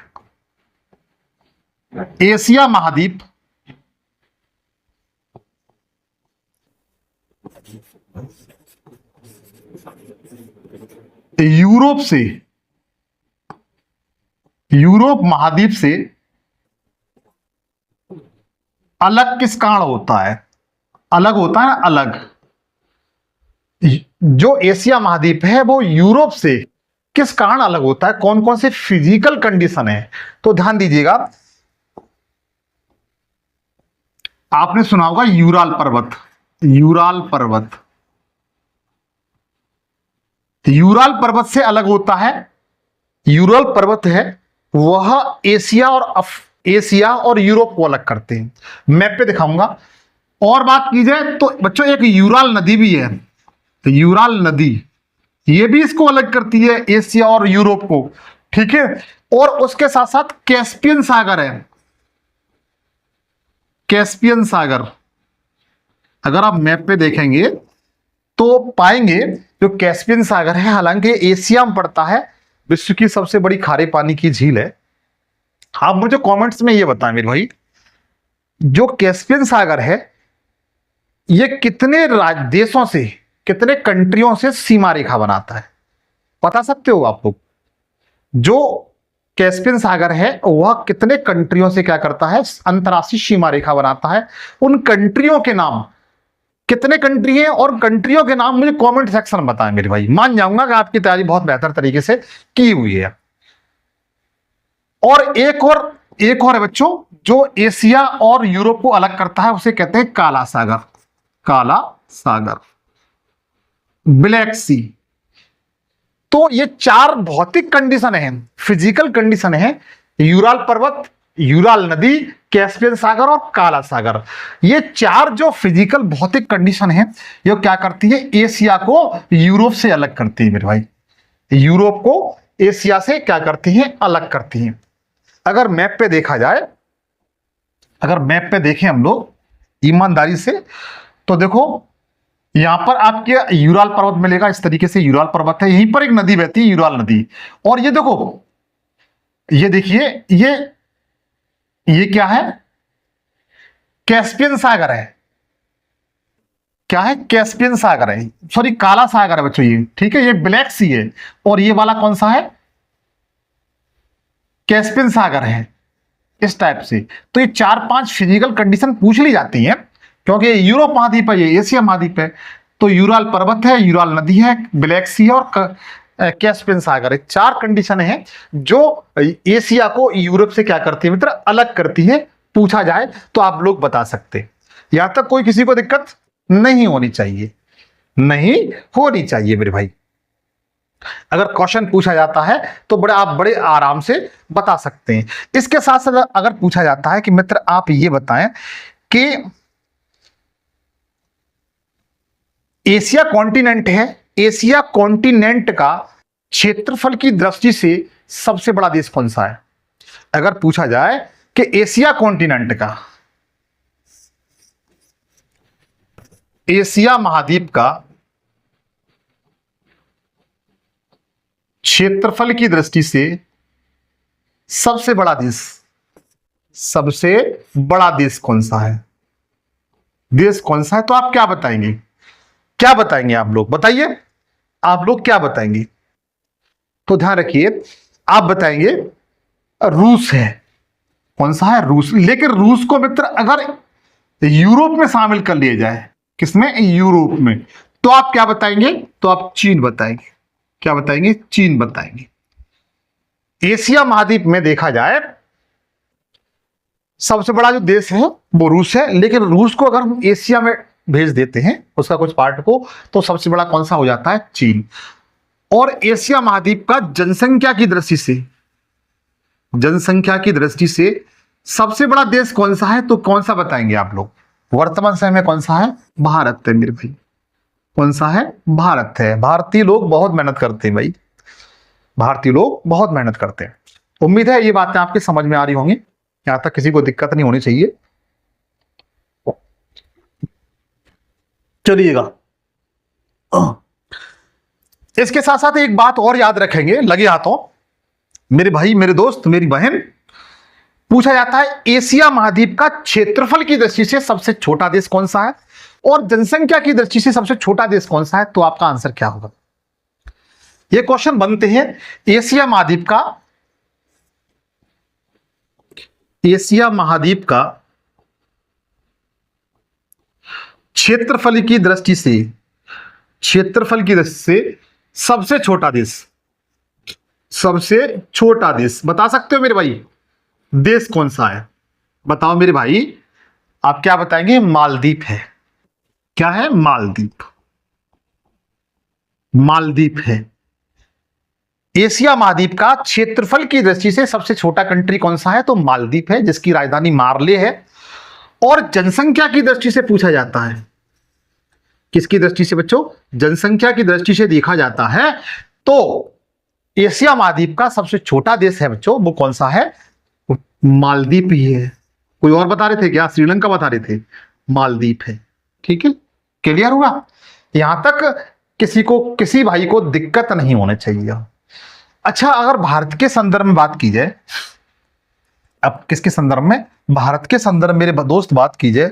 एशिया महाद्वीप यूरोप से, यूरोप महाद्वीप से अलग किस कारण होता है, अलग होता है ना, अलग। जो एशिया महाद्वीप है वो यूरोप से किस कारण अलग होता है, कौन कौन से फिजिकल कंडीशन है, तो ध्यान दीजिएगा। आपने सुना होगा यूराल पर्वत, यूराल पर्वत, यूराल पर्वत से अलग होता है। यूराल पर्वत है वह एशिया और यूरोप को अलग करते हैं। मैप पे दिखाऊंगा। और बात की जाए तो बच्चों एक यूराल नदी भी है, तो यूराल नदी ये भी इसको अलग करती है, एशिया और यूरोप को, ठीक है। और उसके साथ साथ कैस्पियन सागर है, कैस्पियन सागर। अगर आप मैप पे देखेंगे तो पाएंगे जो कैस्पियन सागर है, हालांकि एशिया में पड़ता है, विश्व की सबसे बड़ी खारे पानी की झील है। आप मुझे कमेंट्स में ये बताएं मेरे भाई, जो कैस्पियन सागर है ये कितने देशों से, कितने कंट्रियों से सीमा रेखा बनाता है, बता सकते हो आप लोग? जो कैस्पियन सागर है वह कितने कंट्रियों से क्या करता है, अंतरराष्ट्रीय सीमा रेखा बनाता है। उन कंट्रियों के नाम, कितने कंट्री हैं और कंट्रियों के नाम मुझे कमेंट सेक्शन में बताएं मेरे भाई। मान जाऊंगा कि आपकी तैयारी बहुत बेहतर तरीके से की हुई है। और एक और है बच्चों, जो एशिया और यूरोप को अलग करता है उसे कहते हैं काला सागर, काला सागर, ब्लैक सी। तो ये चार भौतिक कंडीशन है, फिजिकल कंडीशन है, यूराल पर्वत, यूराल नदी, कैस्पियन सागर और काला सागर। ये चार जो फिजिकल भौतिक कंडीशन है ये क्या करती है, एशिया को यूरोप से अलग करती है मेरे भाई, यूरोप को एशिया से क्या करती है, अलग करती है। अगर मैप पे देखा जाए, अगर मैप पे देखें हम लोग ईमानदारी से, तो देखो यहां पर आपके यूराल पर्वत मिलेगा, इस तरीके से यूराल पर्वत है, यहीं पर एक नदी बहती है यूराल नदी। और ये देखो, ये देखिए, ये क्या है, कैस्पियन सागर है, क्या है, कैस्पियन सागर है, सॉरी काला सागर है बच्चों ये, ठीक है। ये ब्लैक सी है और ये वाला कौन सा है, कैस्पियन सागर है, इस टाइप से। तो ये 4-5 फिजिकल कंडीशन पूछ ली जाती हैं, क्योंकि यूरोप महाद्वीप है, ये एशिया महाद्वीप है। तो यूराल पर्वत है, यूराल नदी है, ब्लैक सी है और कैस्पियन सागर है। चार कंडीशन है जो एशिया को यूरोप से क्या करती है मित्र, अलग करती है। पूछा जाए तो आप लोग बता सकते हैं। यहां तक कोई किसी को दिक्कत नहीं होनी चाहिए, नहीं होनी चाहिए मेरे भाई। अगर क्वेश्चन पूछा जाता है तो आप बड़े आराम से बता सकते हैं। इसके साथ साथ अगर पूछा जाता है कि मित्र आप ये बताएं कि एशिया कॉन्टिनेंट है, एशिया कॉन्टिनेंट का क्षेत्रफल की दृष्टि से सबसे बड़ा देश कौन सा है। अगर पूछा जाए कि एशिया कॉन्टिनेंट का, एशिया महाद्वीप का क्षेत्रफल की दृष्टि से सबसे बड़ा देश, सबसे बड़ा देश कौन सा है, देश कौन सा है, तो आप क्या बताएंगे, क्या बताएंगे आप लोग, बताइए आप लोग क्या बताएंगे। तो ध्यान रखिए, आप बताएंगे रूस है। कौन सा है, रूस। लेकिन रूस को मित्र अगर यूरोप में शामिल कर लिया जाए, किसमें, यूरोप में, तो आप क्या बताएंगे, तो आप चीन बताएंगे। क्या बताएंगे, चीन बताएंगे। एशिया महाद्वीप में देखा जाए सबसे बड़ा जो देश है वो रूस है। लेकिन रूस को अगर हम एशिया में भेज देते हैं उसका कुछ पार्ट को, तो सबसे बड़ा कौन सा हो जाता है, चीन। और एशिया महाद्वीप का जनसंख्या की दृष्टि से, जनसंख्या की दृष्टि से सबसे बड़ा देश कौन सा है, तो कौन सा बताएंगे आप लोग। वर्तमान समय में कौन सा है, भारत है मेरे भाई। कौन सा है, भारत है। भारतीय लोग बहुत मेहनत करते हैं भाई, भारतीय लोग बहुत मेहनत करते हैं। उम्मीद है ये बातें आपके समझ में आ रही होंगी, यहां तक किसी को दिक्कत नहीं होनी चाहिए। चलिएगा, इसके साथ साथ एक बात और याद रखेंगे, लगे हाथों मेरे भाई, मेरे दोस्त, मेरी बहन। पूछा जाता है एशिया महाद्वीप का क्षेत्रफल की दृष्टि से सबसे छोटा देश कौन सा है और जनसंख्या की दृष्टि से सबसे छोटा देश कौन सा है, तो आपका आंसर क्या होगा। ये क्वेश्चन बनते हैं। एशिया महाद्वीप का, एशिया महाद्वीप का क्षेत्रफल की दृष्टि से, क्षेत्रफल की दृष्टि से सबसे छोटा देश, सबसे छोटा देश बता सकते हो मेरे भाई, देश कौन सा है, बताओ मेरे भाई। आप क्या बताएंगे, मालदीव है। क्या है, मालदीव, मालदीव है। एशिया महाद्वीप का क्षेत्रफल की दृष्टि से सबसे छोटा कंट्री कौन सा है, तो मालदीव है, जिसकी राजधानी मार्ले है। और जनसंख्या की दृष्टि से पूछा जाता है, किसकी दृष्टि से बच्चों, जनसंख्या की दृष्टि से देखा जाता है तो एशिया महाद्वीप का सबसे छोटा देश है बच्चों, वो कौन सा है, मालदीव ही है। कोई और बता रहे थे क्या, श्रीलंका बता रहे थे, मालदीव है। ठीक है, क्लियर हुआ। यहां तक किसी को, किसी भाई को दिक्कत नहीं होनी चाहिए। अच्छा, अगर भारत के संदर्भ में बात की जाए, अब किसके संदर्भ में, भारत के संदर्भ, मेरे दोस्त बात कीजिए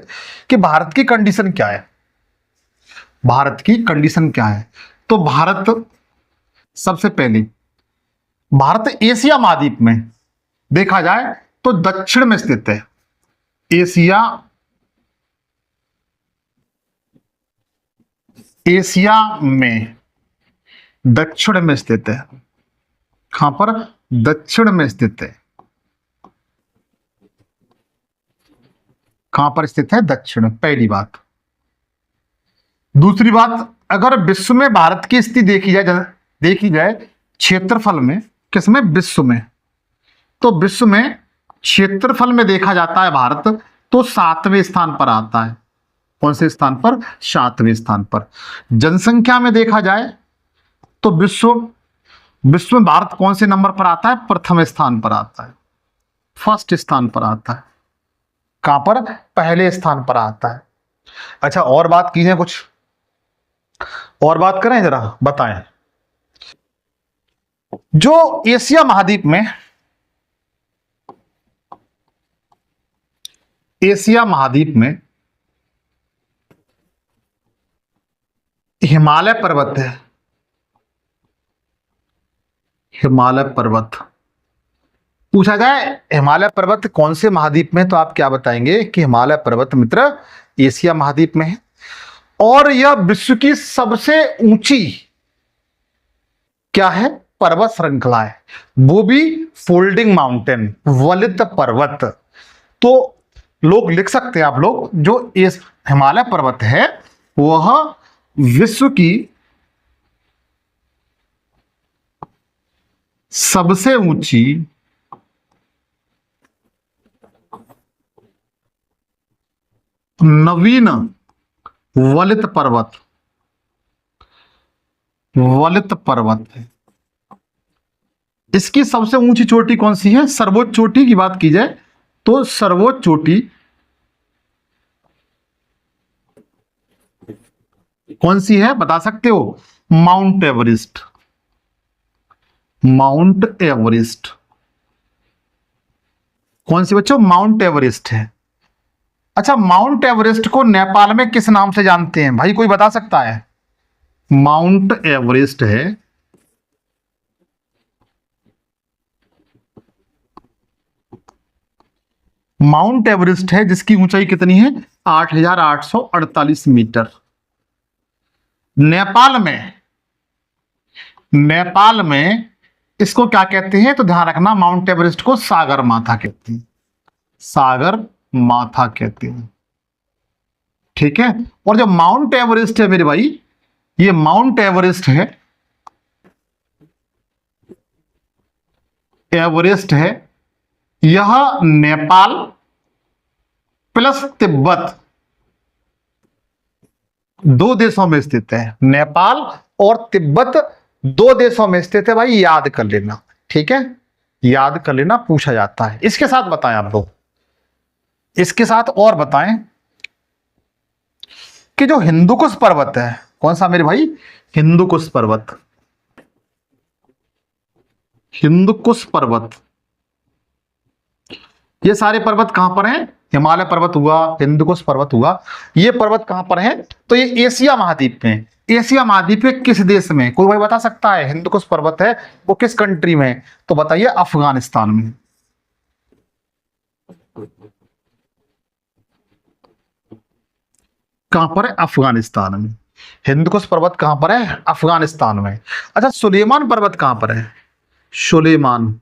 कि भारत की कंडीशन क्या है, भारत की कंडीशन क्या है। तो भारत, सबसे पहले भारत एशिया महाद्वीप में देखा जाए तो दक्षिण में स्थित है। एशिया, एशिया में दक्षिण में स्थित है। कहां पर, दक्षिण में स्थित है। कहां पर स्थित है, दक्षिण, पहली बात। दूसरी बात, अगर विश्व में भारत की स्थिति देखी जाए क्षेत्रफल में, किसमें, विश्व में, तो विश्व में क्षेत्रफल में देखा जाता है भारत तो 7वें स्थान पर आता है। कौन से स्थान पर, 7वें स्थान पर। जनसंख्या में देखा जाए तो विश्व में भारत कौन से नंबर पर आता है, प्रथम स्थान पर आता है, फर्स्ट स्थान पर आता है। कहां पर, पहले स्थान पर आता है। अच्छा, और बात कीजिए, कुछ और बात करें जरा, बताएं। जो एशिया महाद्वीप में, एशिया महाद्वीप में हिमालय पर्वत है, हिमालय पर्वत पूछा जाए हिमालय पर्वत कौन से महाद्वीप में, तो आप क्या बताएंगे कि हिमालय पर्वत मित्र एशिया महाद्वीप में है। और यह विश्व की सबसे ऊंची क्या है, पर्वत श्रृंखला है, वो भी फोल्डिंग माउंटेन, वलित पर्वत। तो लोग लिख सकते हैं आप लोग, जो इस हिमालय पर्वत है वह विश्व की सबसे ऊंची नवीन वलित पर्वत, वलित पर्वत है। इसकी सबसे ऊंची चोटी कौन सी है? सर्वोच्च चोटी की बात की जाए तो सर्वोच्च चोटी कौन सी है बता सकते हो? Mount Everest, mount Everest. कौन सी बच्चों? माउंट एवरेस्ट है। अच्छा, माउंट एवरेस्ट को नेपाल में किस नाम से जानते हैं भाई, कोई बता सकता है? माउंट एवरेस्ट है माउंट एवरेस्ट है जिसकी ऊंचाई कितनी है? 8,848 मीटर। नेपाल में इसको क्या कहते हैं? तो ध्यान रखना, माउंट एवरेस्ट को सागर माथा कहते हैं, सागर माथा कहते हैं। ठीक है। और जो माउंट एवरेस्ट है मेरे भाई, ये माउंट एवरेस्ट है, एवरेस्ट है, यह नेपाल प्लस तिब्बत दो देशों में स्थित है। नेपाल और तिब्बत दो देशों में स्थित है भाई, याद कर लेना। ठीक है, याद कर लेना, पूछा जाता है। इसके साथ बताएं आप लोग, इसके साथ और बताएं कि जो हिंदुकुश पर्वत है, कौन सा मेरे भाई? हिंदुकुश पर्वत, हिंदुकुश पर्वत। ये सारे पर्वत कहां पर हैं? हिमालय पर्वत हुआ, हिंदुकुश पर्वत हुआ, ये पर्वत कहां पर है? तो ये एशिया महाद्वीप में। एशिया महाद्वीप के किस देश में? कोई भाई बता सकता है? हिंदुकुश पर्वत है वो किस कंट्री में? तो बताइए, अफगानिस्तान में। कहां पर है? अफगानिस्तान में। हिंदुकुश पर्वत कहां पर है? अफगानिस्तान में। अच्छा, सुलेमान पर्वत कहां पर है? सुलेमान,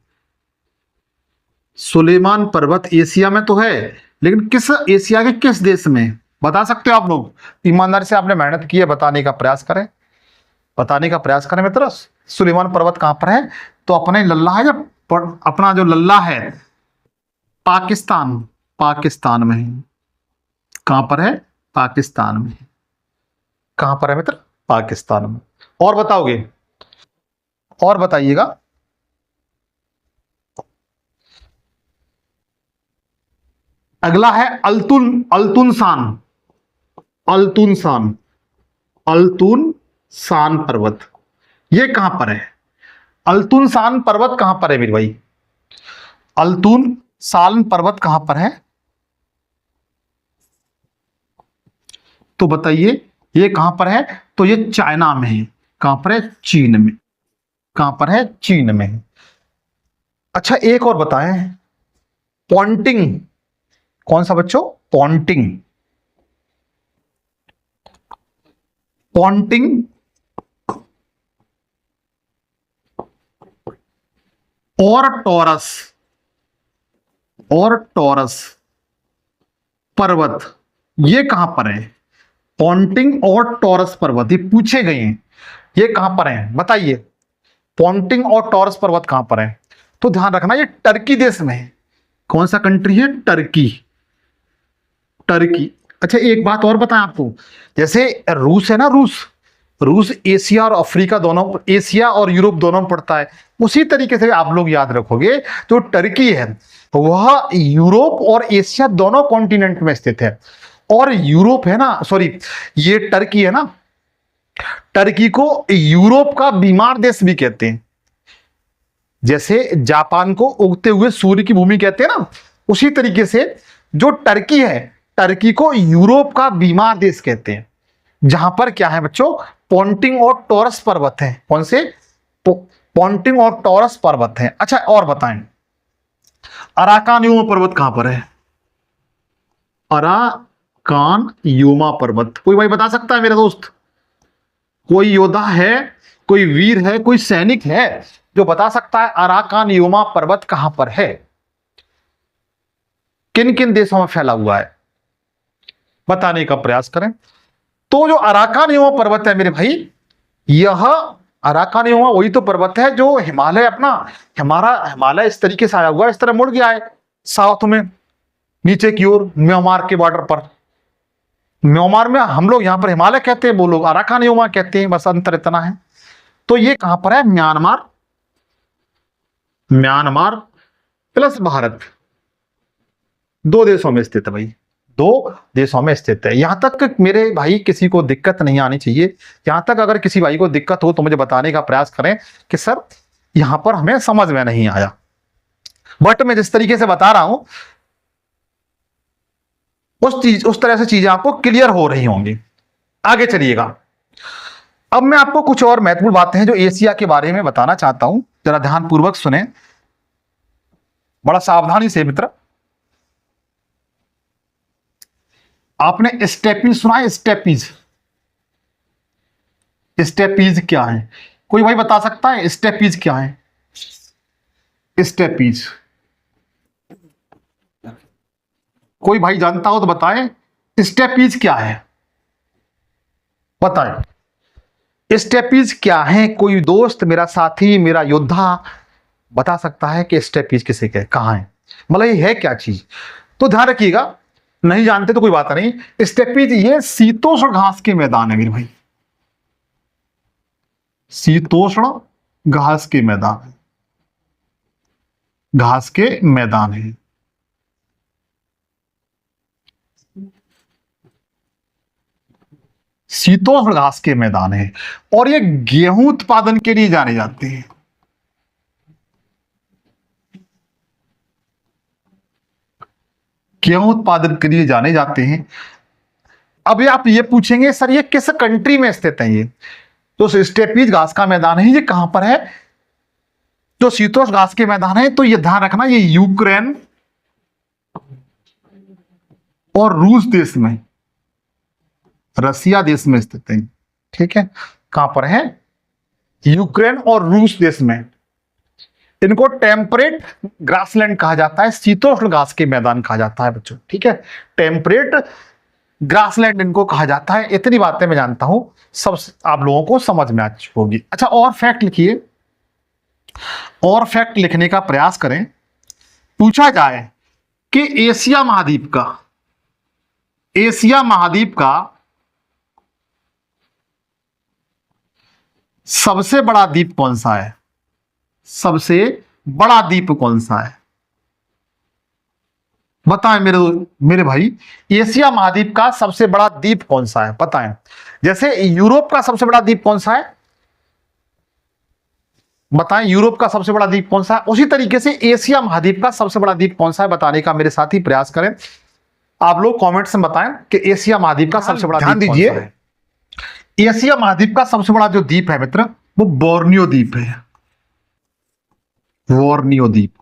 सुलेमान पर्वत एशिया में तो है, लेकिन किस एशिया के किस देश में बता सकते हो आप लोग? ईमानदारी से आपने मेहनत की है, बताने का प्रयास करें, बताने का प्रयास करें मित्र। सुलेमान पर्वत कहां पर है? तो अपने लल्ला है, जब अपना जो लल्ला है पाकिस्तान, पाकिस्तान में है। कहां पर है? पाकिस्तान में। कहां पर है मित्र? पाकिस्तान में। और बताओगे? और बताइएगा। अगला है अल्तुन, अल्तुनशान, अल्तुनशान, अल्तुनशान पर्वत। ये कहां पर है? अल्तुनशान पर्वत कहां पर है मेरे भाई? अल्तुनशान पर्वत कहां पर है? तो बताइए ये कहां पर है? तो ये चाइना में है। कहां पर है? चीन में। कहां पर है? चीन में। अच्छा, एक और बताएं, पॉन्टिंग, कौन सा बच्चों? पॉन्टिंग, पॉन्टिंग और टॉरस, और टॉरस पर्वत ये कहां पर है? पॉन्टिंग और टॉरस पर्वत ये पूछे गए हैं, ये कहां पर है बताइए? पॉन्टिंग और टॉरस पर्वत कहां पर है? तो ध्यान रखना, ये टर्की देश में है। कौन सा कंट्री है? Turkey, Turkey. अच्छा, एक बात और बताएं आपको, जैसे रूस है ना, रूस, रूस एशिया और अफ्रीका दोनों, एशिया और यूरोप दोनों में पड़ता है, उसी तरीके से आप लोग याद रखोगे, जो टर्की है वह यूरोप और एशिया दोनों कॉन्टिनेंट में स्थित है। और यूरोप है ना, सॉरी, ये टर्की है ना, टर्की को यूरोप का बीमार देश भी कहते हैं। जैसे जापान को उगते हुए सूर्य की भूमि कहते हैं ना, उसी तरीके से जो टर्की है, टर्की को यूरोप का बीमार देश कहते हैं। जहां पर क्या है बच्चों? पॉन्टिंग और टॉरस पर्वत है। कौन से? पॉन्टिंग और टॉरस पर्वत है। अच्छा, और बताएं, अराकान पर्वत कहां पर है? अराकान यूमा पर्वत। कोई भाई बता सकता है मेरे दोस्त? कोई योद्धा है, कोई वीर है, कोई सैनिक है जो बता सकता है अराकान यूमा पर्वत कहां पर है? किन किन देशों में फैला हुआ है? बताने का प्रयास करें। तो जो अराकान यूमा पर्वत है मेरे भाई, यह अराकान यूमा वही तो पर्वत है जो हिमालय अपना, हमारा हिमालय इस तरीके से आया हुआ है, इस तरह मुड़ गया है साउथ में नीचे की ओर म्यांमार के बॉर्डर पर। म्यांमार में हम लोग यहां पर हिमालय कहते हैं, वो लोग अराकान यूमा कहते हैं, बस अंतर इतना है। तो ये कहां पर है? म्यांमार, म्यांमार प्लस भारत, दो देशों में स्थित है भाई, दो देशों में स्थित है। यहां तक मेरे भाई किसी को दिक्कत नहीं आनी चाहिए। यहां तक अगर किसी भाई को दिक्कत हो तो मुझे बताने का प्रयास करें कि सर यहां पर हमें समझ में नहीं आया। बट मैं जिस तरीके से बता रहा हूं उस तरह से चीजें आपको क्लियर हो रही होंगी। आगे चलिएगा। अब मैं आपको कुछ और महत्वपूर्ण बातें हैं जो एशिया के बारे में बताना चाहता हूं, जरा ध्यानपूर्वक सुने, बड़ा सावधानी से मित्र। आपने स्टेपीज सुना है? स्टेपीज, स्टेपीज क्या है? कोई भाई बता सकता है स्टेपीज क्या है? स्टेपीज कोई भाई जानता हो तो बताएं, स्टेपीज क्या है? बताएं स्टेपीज क्या है? कोई दोस्त, मेरा साथी, मेरा योद्धा बता सकता है कि स्टेपीज किसे कहते, कहां है, मतलब ये है क्या चीज? तो ध्यान रखिएगा, नहीं जानते तो कोई बात नहीं। स्टेपीज ये शीतोष्ण घास के मैदान है मेरे भाई, शीतोष्ण घास के मैदान है, घास के मैदान है। शीतोष्ण घास के मैदान है और ये गेहूं उत्पादन के लिए जाने जाते हैं। गेहूं उत्पादन के लिए जाने जाते हैं। अब आप ये पूछेंगे सर ये किस कंट्री में स्थित है? ये तो स्टेपीज घास का मैदान है, ये कहां पर है? जो शीतोष्ण घास के मैदान है, तो ये ध्यान रखना, ये यूक्रेन और रूस देश में, रसिया देश में स्थित है। ठीक है, कहां पर है? यूक्रेन और रूस देश में। इनको टेम्परेट ग्रासलैंड कहा जाता है, शीतोष्ण घास के मैदान कहा जाता है बच्चों। ठीक है, टेम्परेट ग्रासलैंड इनको कहा जाता है। इतनी बातें मैं जानता हूं, सब आप लोगों को समझ में आ चुकी होगी। अच्छा, और फैक्ट लिखिए, और फैक्ट लिखने का प्रयास करें। पूछा जाए कि एशिया महाद्वीप का, एशिया महाद्वीप का सबसे बड़ा द्वीप कौन सा है? सबसे बड़ा द्वीप कौन सा है? बताएं मेरे भाई, एशिया महाद्वीप का सबसे बड़ा द्वीप कौन सा है? बताएं। जैसे यूरोप का सबसे बड़ा द्वीप कौन सा है? बताएं यूरोप का सबसे बड़ा द्वीप कौन सा है? उसी तरीके से एशिया महाद्वीप का सबसे बड़ा द्वीप कौन सा है बताने का मेरे साथी प्रयास करें। आप लोग कमेंट्स में बताएं कि एशिया महाद्वीप का सबसे बड़ा द्वीप कौन सा है। एशिया महाद्वीप का सबसे बड़ा जो द्वीप है मित्र, वो बोर्नियो द्वीप है। बोर्नियो द्वीप।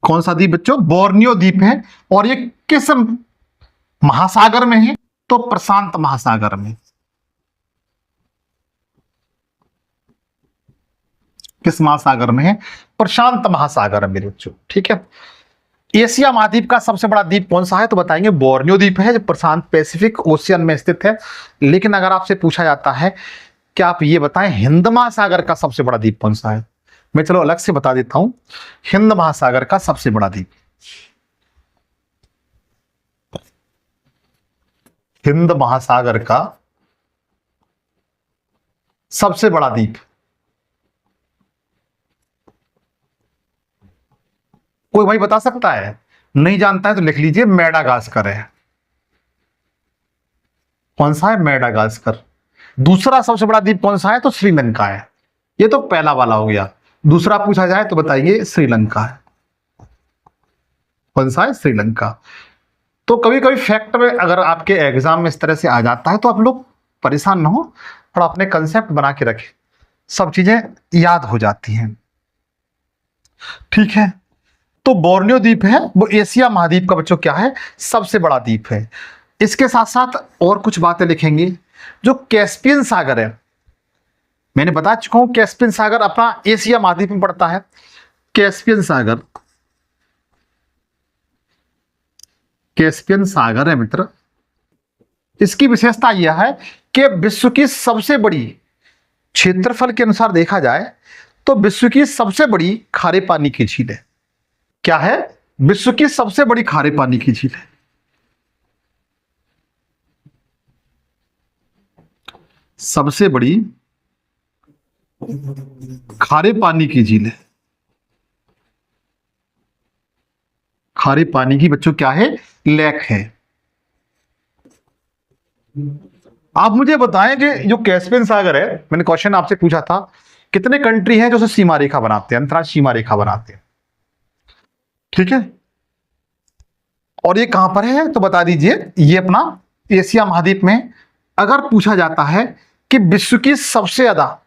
कौन सा द्वीप बच्चों? बोर्नियो द्वीप है। और ये किस महासागर में है? तो प्रशांत महासागर में। किस महासागर में है? प्रशांत महासागर में मेरे बच्चों। ठीक है, एशिया महाद्वीप का सबसे बड़ा द्वीप कौन सा है? तो बताएंगे बोर्नियो द्वीप है, जो प्रशांत पैसिफिक ओशियन में स्थित है। लेकिन अगर आपसे पूछा जाता है कि आप ये बताएं हिंद महासागर का सबसे बड़ा द्वीप कौन सा है, मैं चलो अलग से बता देता हूं। हिंद महासागर का सबसे बड़ा द्वीप, हिंद महासागर का सबसे बड़ा द्वीप, कोई भाई बता सकता है? नहीं जानता है तो लिख लीजिए, मेडागास्कर है। कौन सा है? मेडागास्कर। दूसरा सबसे बड़ा द्वीप कौन सा है? तो श्रीलंका है। ये तो पहला वाला हो गया। दूसरा पूछा जाए तो बताइए श्रीलंका है। कौन सा है? श्रीलंका। तो कभी कभी फैक्ट में अगर आपके एग्जाम में इस तरह से आ जाता है तो आप लोग परेशान ना हो और अपने कंसेप्ट बना के रखें, सब चीजें याद हो जाती हैं। ठीक है, तो बोर्नियो द्वीप है वो एशिया महाद्वीप का बच्चों क्या है, सबसे बड़ा द्वीप है। इसके साथ साथ और कुछ बातें लिखेंगे। जो कैस्पियन सागर है, मैंने बता चुका हूं कैस्पियन सागर अपना एशिया महाद्वीप में पड़ता है। कैस्पियन सागर, कैस्पियन सागर है मित्र, इसकी विशेषता यह है कि विश्व की सबसे बड़ी, क्षेत्रफल के अनुसार देखा जाए तो विश्व की सबसे बड़ी खारे पानी की झील है। क्या है? विश्व की सबसे बड़ी खारे पानी की झील है। सबसे बड़ी खारे पानी की झील है। खारे पानी की बच्चों क्या है? लेक है। आप मुझे बताएं कि जो कैस्पियन सागर है, मैंने क्वेश्चन आपसे पूछा था, कितने कंट्री हैं जो उसे सीमा रेखा बनाते हैं, अंतर्राष्ट्रीय सीमा रेखा बनाते हैं? ठीक है, और ये कहां पर है तो बता दीजिए। ये अपना एशिया महाद्वीप में। अगर पूछा जाता है कि विश्व की सबसे ज्यादा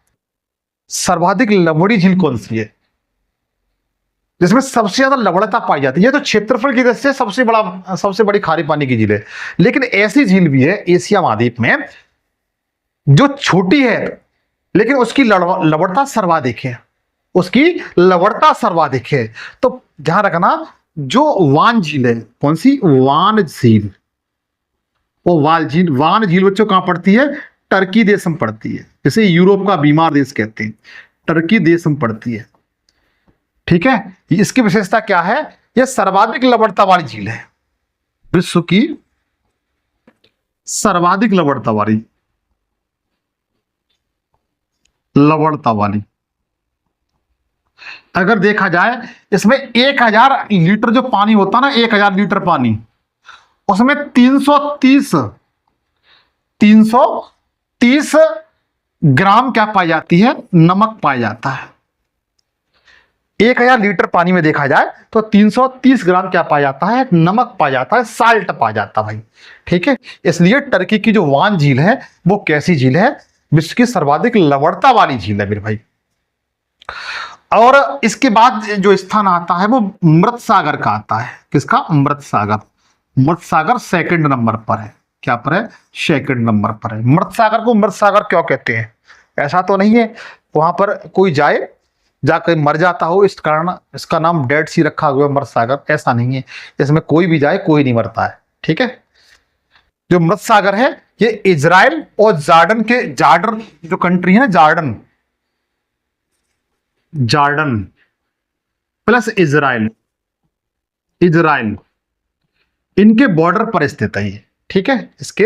सर्वाधिक लवड़ी झील कौन सी है, जिसमें सबसे ज्यादा लवणता पाई जाती है, ये तो क्षेत्रफल की दृष्टि से सबसे बड़ी खारे पानी की झील है, लेकिन ऐसी झील भी है एशिया महाद्वीप में जो छोटी है लेकिन उसकी लवणता सर्वाधिक है, उसकी लवणता सर्वाधिक है। तो ध्यान रखना, जो वान झील है, कौन सी? वान झील। वो वान झील बच्चों कहां पड़ती है? टर्की देश में पड़ती है, जिसे यूरोप का बीमार देश कहते हैं, टर्की देश में पड़ती है। ठीक है, इसकी विशेषता क्या है? यह सर्वाधिक लवणता वाली झील है, विश्व की सर्वाधिक लवणता वाली। अगर देखा जाए इसमें 1000 लीटर जो पानी होता है ना, 1000 लीटर पानी, उसमें 330 ग्राम क्या पाई जाती है? नमक पाया जाता है। 1000 लीटर पानी में देखा जाए तो 330 ग्राम क्या पाया जाता है? नमक पाया जाता है, साल्ट पाया जाता है भाई। ठीक है, इसलिए टर्की की जो वान झील है वो कैसी झील है? विश्व की सर्वाधिक लवणता वाली झील है मेरे भाई। और इसके बाद जो स्थान आता है वो मृत सागर का आता है। किसका? मृत सागर। मृत सागर सेकंड नंबर पर है। क्या पर है? सेकंड नंबर पर है। मृत सागर को मृत सागर क्यों कहते हैं? ऐसा तो नहीं है वहां पर कोई जाकर मर जाता हो इस कारण इसका नाम डेड सी रखा हुआ है मृत सागर, ऐसा नहीं है। इसमें कोई भी जाए कोई नहीं मरता है। ठीक है, जो मृत सागर है ये इजराइल और जॉर्डन जो कंट्री है ना, जॉर्डन प्लस इजराइल इनके बॉर्डर पर स्थित है ये। ठीक है, इसके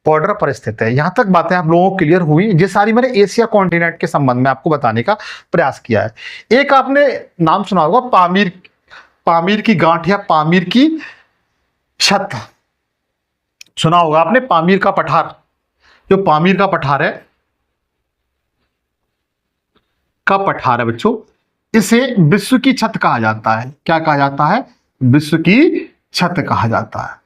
बॉर्डर पर स्थित है। यहां तक बातें आप लोगों को क्लियर हुई? ये सारी मैंने एशिया कॉन्टिनेंट के संबंध में आपको बताने का प्रयास किया है। एक आपने नाम सुना होगा, पामीर की गांठ या पामीर की छत, सुना होगा आपने? पामीर का पठार, जो पामीर का पठार है बच्चों, इसे विश्व की छत कहा जाता है। क्या कहा जाता है? विश्व की छत कहा जाता है।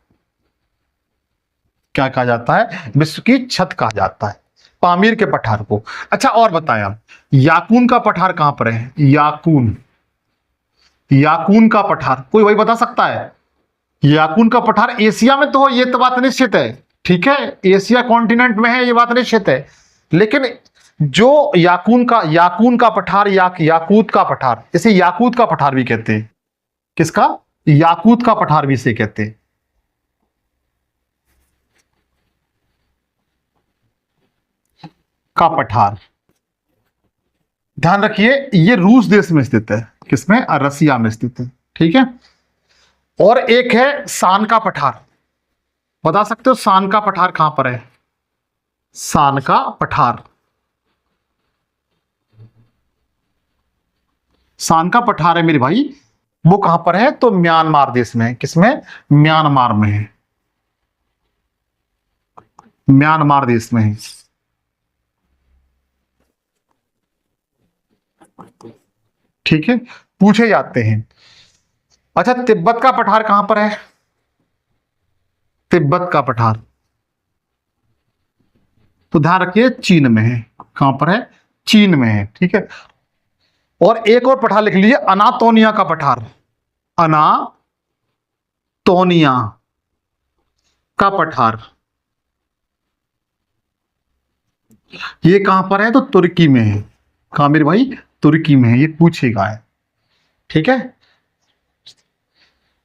क्या कहा जाता है? विश्व की छत कहा जाता है पामीर के पठार को। अच्छा, और बताएं आप, याकून का पठार कहां पर है? याकून का पठार कोई वही बता सकता है? याकून का पठार एशिया में तो ये तो बात निश्चित है। ठीक है, एशिया कॉन्टिनेंट में है, ये बात निश्चित है। लेकिन जो याकून का पठार, याकूत का पठार, इसे याकूत का पठार भी कहते हैं। किसका? याकूत का पठार भी इसे कहते हैं। का पठार, ध्यान रखिए, ये रूस देश में स्थित है। किसमें? रसिया में स्थित है। ठीक है, और एक है सान का पठार। बता सकते हो सान का पठार कहां पर है? सान का पठार है मेरे भाई, वो कहां पर है? तो म्यांमार देश में है। किसमें? म्यांमार में है, म्यांमार देश में है। ठीक है, पूछे जाते हैं। अच्छा, तिब्बत का पठार कहां पर है? तिब्बत का पठार तो ध्यान रखिए चीन में है। कहां पर है? चीन में है। ठीक है, और एक और पठार लिख लीजिए, अनातोनिया का पठार। अनातोनिया का पठार, ये कहां पर है? तो तुर्की में है। कहां मेरे भाई? तुर्की में है। ये पूछेगा है, ठीक है।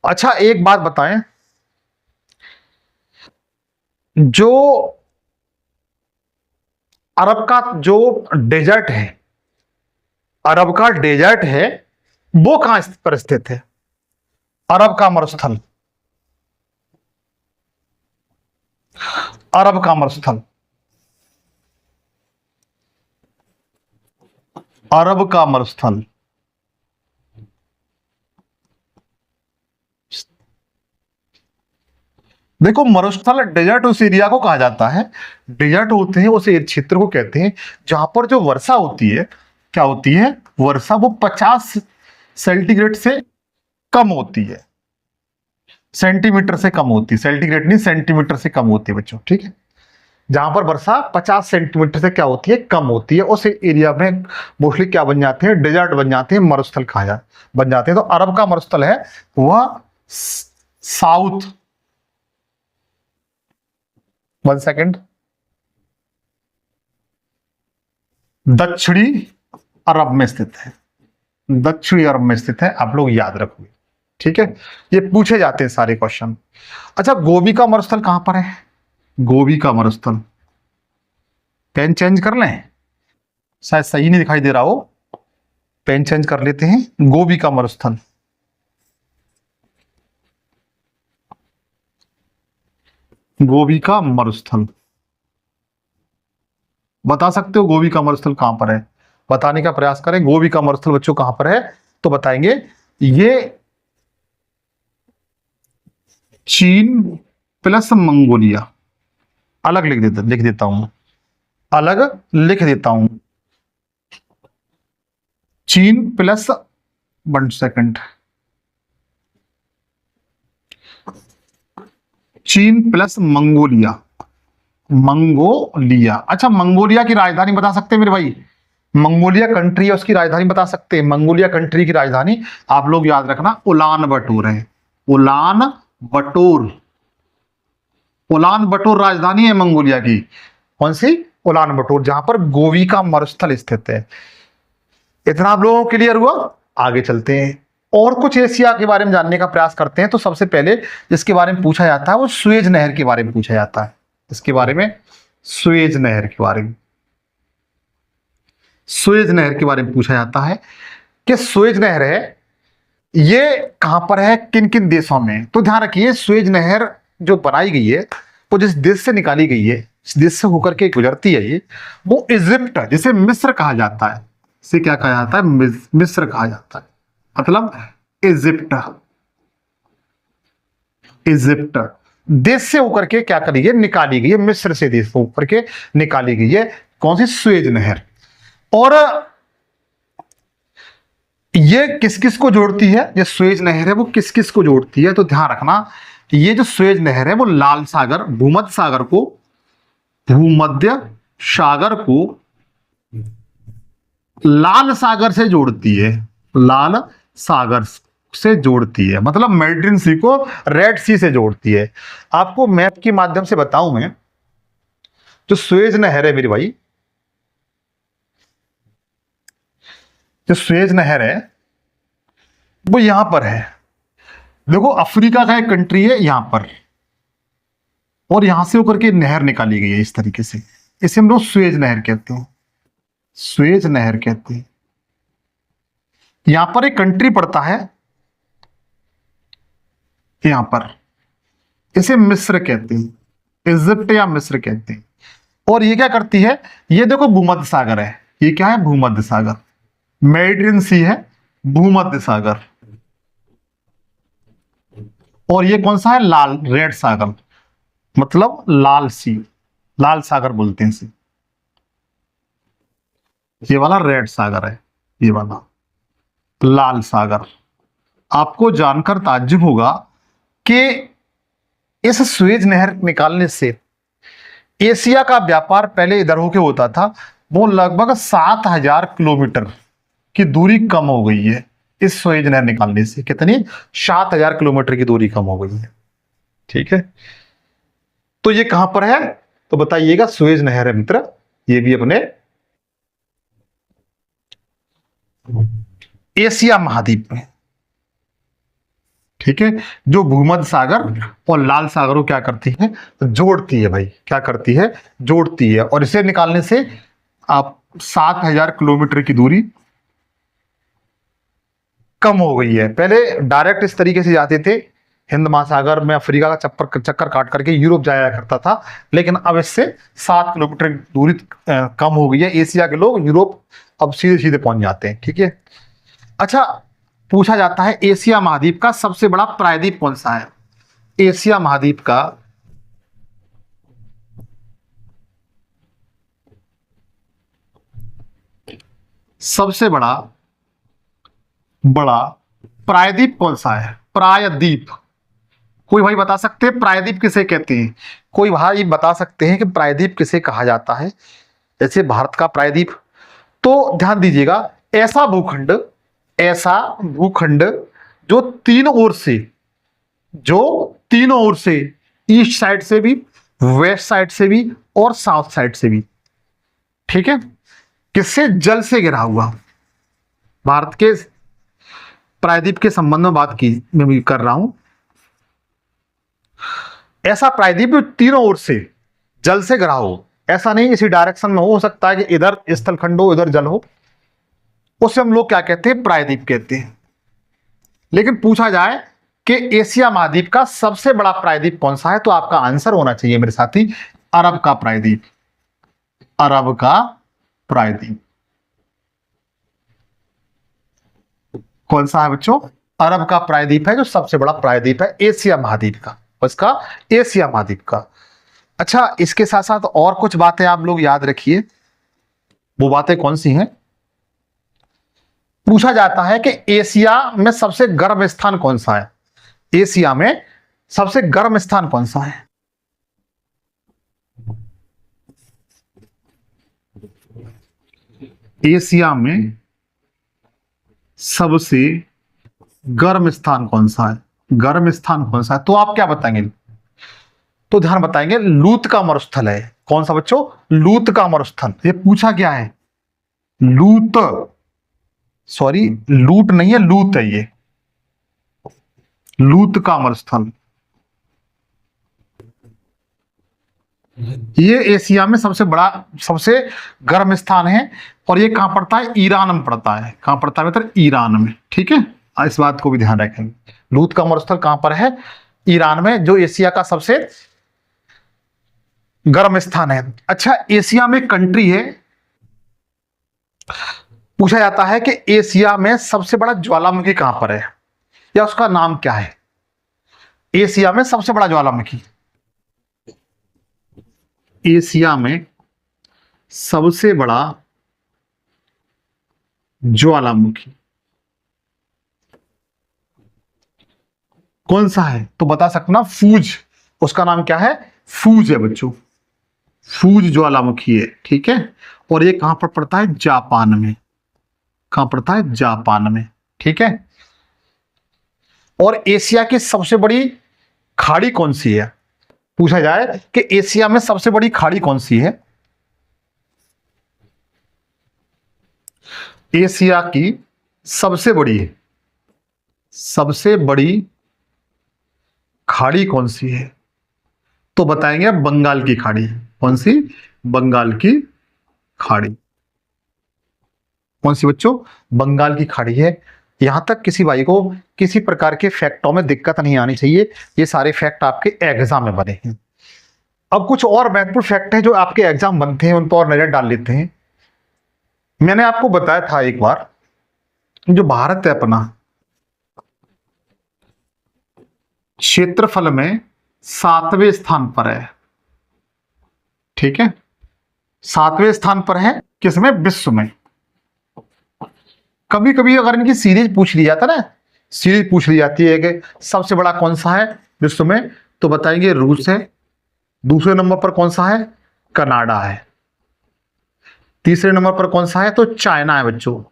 अच्छा एक बात बताएं, जो अरब का जो डेजर्ट है, अरब का डेजर्ट है, वो कहां पर स्थित है? अरब का मरुस्थल, अरब का मरुस्थल, अरब का मरुस्थल। देखो मरुस्थल डेजर्ट उस एरिया को कहा जाता है, डेजर्ट होते हैं उस क्षेत्र को कहते हैं जहां पर जो वर्षा होती है, क्या होती है? वर्षा वो 50 सेंटीग्रेड से कम होती है, सेंटीमीटर से कम होती है, सेंटीग्रेड नहीं सेंटीमीटर से कम होती है बच्चों, ठीक है। जहां पर वर्षा 50 सेंटीमीटर से क्या होती है? कम होती है, उस एरिया में मोस्टली क्या बन जाते हैं? डेजर्ट बन जाते हैं, मरुस्थल बन जाते हैं। तो अरब का मरुस्थल है वह साउथ, 1 सेकेंड, दक्षिणी अरब में स्थित है, दक्षिणी अरब में स्थित है, आप लोग याद रखोगे, ठीक है। ये पूछे जाते हैं सारे क्वेश्चन। अच्छा गोबी का मरुस्थल कहां पर है? गोबी का मरुस्थल, पेन चेंज कर लें, शायद सही नहीं दिखाई दे रहा हो, पेन चेंज कर लेते हैं। गोबी का मरुस्थल, गोबी का मरुस्थल, बता सकते हो गोबी का मरुस्थल कहां पर है? बताने का प्रयास करें, गोबी का मरुस्थल बच्चों कहां पर है? तो बताएंगे ये चीन प्लस मंगोलिया, अलग लिख देता हूं, अलग लिख देता हूं, चीन प्लस 1 सेकेंड, चीन प्लस मंगोलिया, मंगोलिया। अच्छा मंगोलिया की राजधानी बता सकते हैं मेरे भाई? मंगोलिया कंट्री है, उसकी राजधानी बता सकते हैं? मंगोलिया कंट्री की राजधानी आप लोग याद रखना उलान बटोर है, उलान बटोर, उलान बटोर राजधानी है मंगोलिया की। कौन सी? उलान बटोर, जहां पर गोबी का मरुस्थल स्थित है। इतना आप लोगों को क्लियर हुआ? आगे चलते हैं और कुछ एशिया के बारे में जानने का प्रयास करते हैं। तो सबसे पहले जिसके बारे में पूछा जाता है वो सुएज नहर के बारे में पूछा जाता है। इसके बारे में, सुएज नहर के बारे में, सुएज नहर के बारे में पूछा जाता है कि सुएज नहर है ये कहां पर है, किन किन देशों में? तो ध्यान रखिए सुएज नहर जो बनाई गई है वो जिस देश से निकाली गई है, इस देश से होकर के गुजरती है ये, वो इजिप्ट, जिसे मिस्र कहा जाता है, इसे क्या कहा जाता है? मिस्र कहा जाता है, मतलब इजिप्ट, इजिप्ट देश से होकर के क्या करी है? निकाली गई है, मिस्र से देश होकर के निकाली गई है। कौन सी? सुएज नहर। और ये किस किस को जोड़ती है? ये सुएज नहर है वो किस किस को जोड़ती है? तो ध्यान रखना ये जो सुएज नहर है वो लाल सागर, भूमध्य सागर को, भूमध्य सागर को लाल सागर से जोड़ती है, लाल सागर से जोड़ती है, मतलब मेडिटेरियन सी को रेड सी से जोड़ती है। आपको मैप के माध्यम से बताऊं मैं, जो सुएज नहर है मेरे भाई, जो सुएज नहर है वो यहां पर है। देखो अफ्रीका का एक कंट्री है यहां पर, और यहां से होकर के नहर निकाली गई है इस तरीके से, इसे हम लोग सुएज नहर कहते हैं, सुएज नहर कहते हैं। यहां पर एक कंट्री पड़ता है यहां पर, इसे मिस्र कहते हैं, इजिप्ट या मिस्र कहते हैं। और ये क्या करती है? ये देखो भूमध्य सागर है, ये क्या है? भूमध्य सागर, मेडिटेरियन सी है, भूमध्य सागर। और ये कौन सा है? लाल, रेड सागर, मतलब लाल सी, लाल सागर बोलते हैं इसे। ये वाला रेड सागर है, ये वाला लाल सागर। आपको जानकर ताज्जुब होगा कि इस सुएज नहर निकालने से एशिया का व्यापार पहले इधर होके होता था, वो लगभग 7000 किलोमीटर की दूरी कम हो गई है इस सुएज नहर निकालने से। कितनी? 7,000 किलोमीटर की दूरी कम हो गई है। ठीक है, तो ये कहां पर है तो बताइएगा, सुएज नहर है मित्र, ये भी अपने एशिया महाद्वीप में। ठीक है, जो भूमध्य सागर और लाल सागर को क्या करती है? जोड़ती है भाई, क्या करती है? जोड़ती है। और इसे निकालने से आप 7,000 किलोमीटर की दूरी कम हो गई है। पहले डायरेक्ट इस तरीके से जाते थे, हिंद महासागर में अफ्रीका का चक्कर काट करके यूरोप जाया करता था, लेकिन अब इससे 7 किलोमीटर दूरी कम हो गई है। एशिया के लोग यूरोप अब सीधे सीधे पहुंच जाते हैं। ठीक है, अच्छा, पूछा जाता है एशिया महाद्वीप का सबसे बड़ा प्रायद्वीप कौन सा है? एशिया महाद्वीप का सबसे बड़ा प्रायद्वीप कौन सा है? प्रायद्वीप, कोई भाई बता सकते हैं प्रायद्वीप किसे कहते हैं? कोई भाई बता सकते हैं कि प्रायद्वीप किसे कहा जाता है? जैसे भारत का प्रायद्वीप, तो ध्यान दीजिएगा, ऐसा भूखंड जो तीनों ओर से ईस्ट साइड से भी, वेस्ट साइड से भी और साउथ साइड से भी, ठीक है, किससे? जल से घिरा हुआ। भारत के प्रायद्वीप के संबंध में बात की मैं भी कर रहा हूं। ऐसा प्रायद्वीप जो तीनों ओर से जल से घिरा हो, ऐसा नहीं इसी डायरेक्शन में हो सकता है कि इधर स्थलखंड हो, इधर जल हो, उसे हम लोग क्या कहते हैं? प्रायद्वीप कहते हैं। लेकिन पूछा जाए कि एशिया महाद्वीप का सबसे बड़ा प्रायद्वीप कौन सा है, तो आपका आंसर होना चाहिए मेरे साथी, अरब का प्रायद्वीप। अरब का प्रायद्वीप कौन सा है बच्चों? अरब का प्रायद्वीप है जो सबसे बड़ा प्रायद्वीप है एशिया महाद्वीप का, उसका एशिया महाद्वीप का। अच्छा, इसके साथ साथ और कुछ बातें आप लोग याद रखिए। वो बातें कौन सी हैं? पूछा जाता है कि एशिया में सबसे गर्म स्थान कौन सा है? एशिया में सबसे गर्म स्थान कौन सा है? एशिया में सबसे गर्म स्थान कौन सा है? गर्म स्थान कौन सा है, तो आप क्या बताएंगे? तो ध्यान बताएंगे, लूत का मरुस्थल है। कौन सा बच्चों? लूत का मरुस्थल। ये पूछा क्या है? लूत, सॉरी लूट नहीं है, लूत है ये, लूत का मरुस्थल। ये एशिया में सबसे बड़ा, सबसे गर्म स्थान है। और ये कहां पड़ता है? ईरान में पड़ता है। कहां पड़ता है मित्र? ईरान में। ठीक है, इस बात को भी ध्यान रखेंगे। लूत का मरुस्थल कहां पर है? ईरान में, जो एशिया का सबसे गर्म स्थान है। अच्छा, एशिया में कंट्री है, पूछा जाता है कि एशिया में सबसे बड़ा ज्वालामुखी कहां पर है, या उसका नाम क्या है? एशिया में सबसे बड़ा ज्वालामुखी, एशिया में सबसे बड़ा ज्वालामुखी कौन सा है, तो बता सकते ना? फूज, उसका नाम क्या है? फूज है बच्चों, फूज ज्वालामुखी है। ठीक है, और ये कहां पर पड़ता है? जापान में। कहां पड़ता है? जापान में। ठीक है, और एशिया की सबसे बड़ी खाड़ी कौन सी है? पूछा जाए कि एशिया में सबसे बड़ी खाड़ी कौन सी है? एशिया की सबसे बड़ी खाड़ी कौन सी है, तो बताएंगे बंगाल की खाड़ी। कौन सी? बंगाल की खाड़ी। कौन सी बच्चों? बंगाल की खाड़ी है। यहां तक किसी भाई को किसी प्रकार के फैक्टों में दिक्कत नहीं आनी चाहिए, ये सारे फैक्ट आपके एग्जाम में बने हैं। अब कुछ और महत्वपूर्ण फैक्ट है जो आपके एग्जाम बनते हैं, उन पर और नजर डाल लेते हैं। मैंने आपको बताया था एक बार, जो भारत है अपना, क्षेत्रफल में 7वें स्थान पर है। ठीक है, 7वें स्थान पर है, किसमें? विश्व में। कभी कभी अगर इनकी सीरीज पूछ ली जाता ना, सीरीज पूछ ली जाती है कि सबसे बड़ा कौन सा है विश्व में, तो बताएंगे रूस है। दूसरे नंबर पर कौन सा है? कनाडा है। तीसरे नंबर पर कौन सा है? तो चाइना है बच्चों।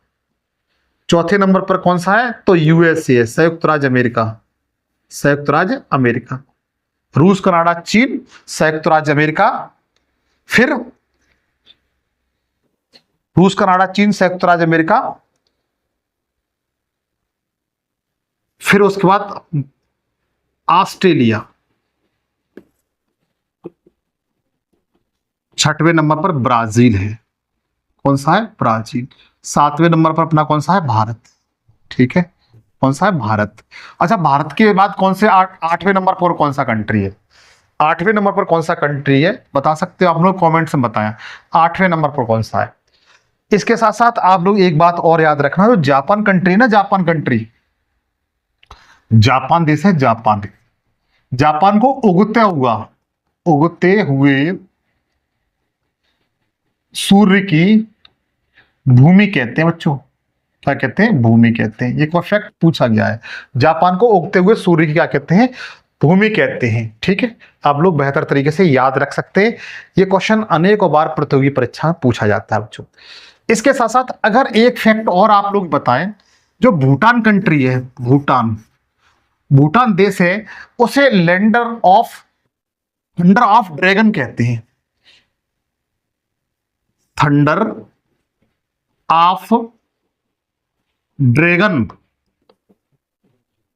चौथे नंबर पर कौन सा है? तो यूएसए, संयुक्त राज्य अमेरिका, संयुक्त राज्य अमेरिका। रूस, कनाडा, चीन, संयुक्त राज्य अमेरिका, फिर रूस, कनाडा, चीन, संयुक्त राज्य अमेरिका, फिर उसके बाद ऑस्ट्रेलिया। छठवें नंबर पर ब्राजील है। कौन सा है? ब्राजील। सातवें नंबर पर अपना कौन सा है? भारत। ठीक है, कौन सा है? भारत। अच्छा, भारत के बाद कौन से आठवें नंबर पर कौन सा कंट्री है? आठवें नंबर पर कौन सा कंट्री है बता सकते हो आप लोग? कमेंट्स में बताएं आठवें नंबर पर कौन सा है। इसके साथ साथ आप लोग एक बात और याद रखना, जो जापान कंट्री ना, जापान कंट्री, जापान देश है, जापान। जापान को उगते हुए सूर्य की भूमि कहते हैं बच्चों। क्या कहते हैं? भूमि कहते हैं। ये फैक्ट पूछा गया है। जापान को उगते हुए सूर्य की क्या कहते हैं? भूमि कहते हैं। ठीक है, आप लोग बेहतर तरीके से याद रख सकते हैं। ये क्वेश्चन अनेकों बार प्रतियोगी परीक्षा में पूछा जाता है बच्चों। इसके साथ साथ अगर एक फैक्ट और आप लोग बताएं, जो भूटान कंट्री है, भूटान देश है, उसे lender of thunder of dragon कहते हैं। थंडर ऑफ ड्रैगन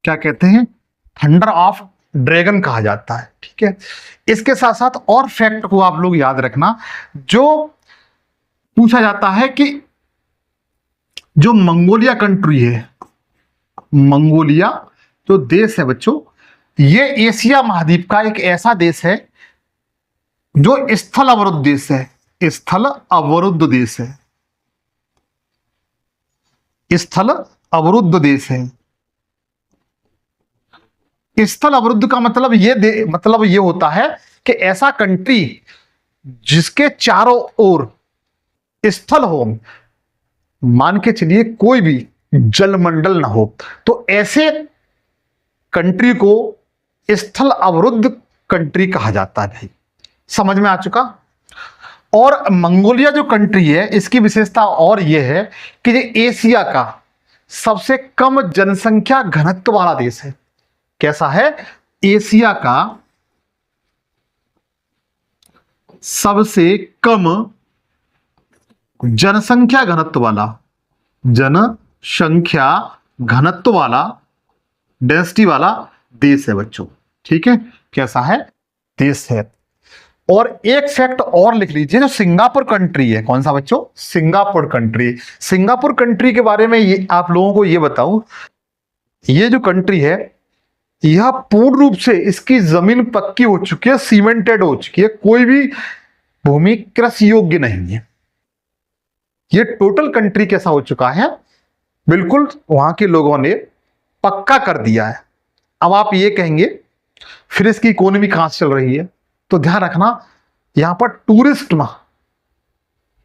क्या कहते हैं? थंडर ऑफ ड्रैगन कहा जाता है। ठीक है, इसके साथ साथ और फैक्ट को आप लोग याद रखना, जो पूछा जाता है कि जो मंगोलिया कंट्री है, मंगोलिया जो देश है बच्चों, ये एशिया महाद्वीप का एक ऐसा देश है जो स्थल अवरुद्ध देश है। स्थल अवरुद्ध देश है, स्थल अवरुद्ध देश है। स्थल अवरुद्ध का मतलब ये होता है कि ऐसा कंट्री जिसके चारों ओर स्थल हो, मान के चलिए कोई भी जलमंडल ना हो, तो ऐसे कंट्री को स्थल अवरुद्ध कंट्री कहा जाता है। भाई समझ में आ चुका? और मंगोलिया जो कंट्री है, इसकी विशेषता और यह है कि ये एशिया का सबसे कम जनसंख्या घनत्व वाला देश है। कैसा है? एशिया का सबसे कम जनसंख्या घनत्व वाला डेंसिटी वाला देश है बच्चों। ठीक है, कैसा है? देश है। और एक फैक्ट और लिख लीजिए, जो सिंगापुर कंट्री है। कौन सा बच्चों? Singapore country. सिंगापुर कंट्री के बारे में ये आप लोगों को ये बताऊं, ये जो कंट्री है, यह पूर्ण रूप से इसकी जमीन पक्की हो चुकी है, सीमेंटेड हो चुकी है, कोई भी भूमि कृषि योग्य नहीं है। ये टोटल कंट्री कैसा हो चुका है? बिल्कुल वहां के लोगों ने पक्का कर दिया है। अब आप ये कहेंगे फिर इसकी इकोनॉमी कहां से चल रही है? तो ध्यान रखना, यहां पर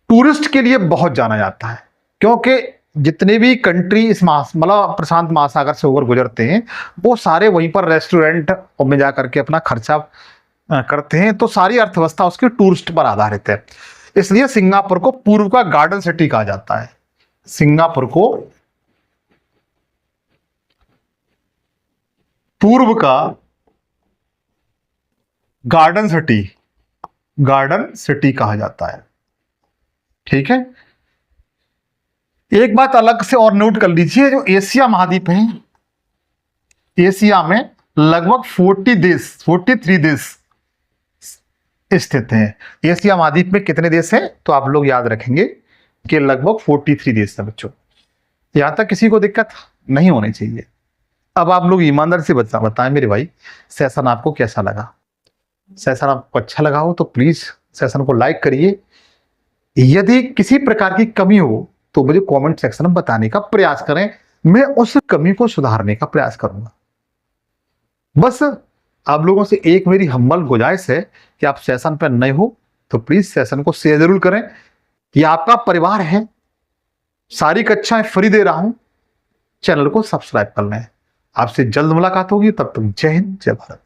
टूरिस्ट के लिए बहुत जाना जाता है, क्योंकि जितने भी कंट्री इस मतलब प्रशांत महासागर से होकर गुजरते हैं, वो सारे वहीं पर रेस्टोरेंट में जाकर के अपना खर्चा करते हैं। तो सारी अर्थव्यवस्था उसके टूरिस्ट पर आधारित है। इसलिए सिंगापुर को पूर्व का गार्डन सिटी कहा जाता है। सिंगापुर को पूर्व का गार्डन सिटी कहा जाता है। ठीक है, एक बात अलग से और नोट कर लीजिए, जो एशिया महाद्वीप है, एशिया में लगभग 43 देश स्थित हैं। एशिया महाद्वीप में कितने देश हैं? तो आप लोग याद रखेंगे कि लगभग 43 देश हैं बच्चों। यहां तक किसी को दिक्कत नहीं होनी चाहिए। अब आप लोग ईमानदार से बताएं मेरे भाई, सेशन आपको कैसा लगा? सेशन आपको अच्छा लगा हो तो प्लीज सेशन को लाइक करिए। यदि किसी प्रकार की कमी हो तो मुझे कमेंट सेक्शन में बताने का प्रयास करें, मैं उस कमी को सुधारने का प्रयास करूंगा। बस आप लोगों से एक मेरी हम्बल गुजारिश है कि आप सेशन पर नए हो तो प्लीज सेशन को शेयर जरूर करें। ये आपका परिवार है, सारी कक्षाएं फ्री दे रहा हूं, चैनल को सब्सक्राइब कर लें। आपसे जल्द मुलाकात होगी, तब तक जय हिंद, जय भारत।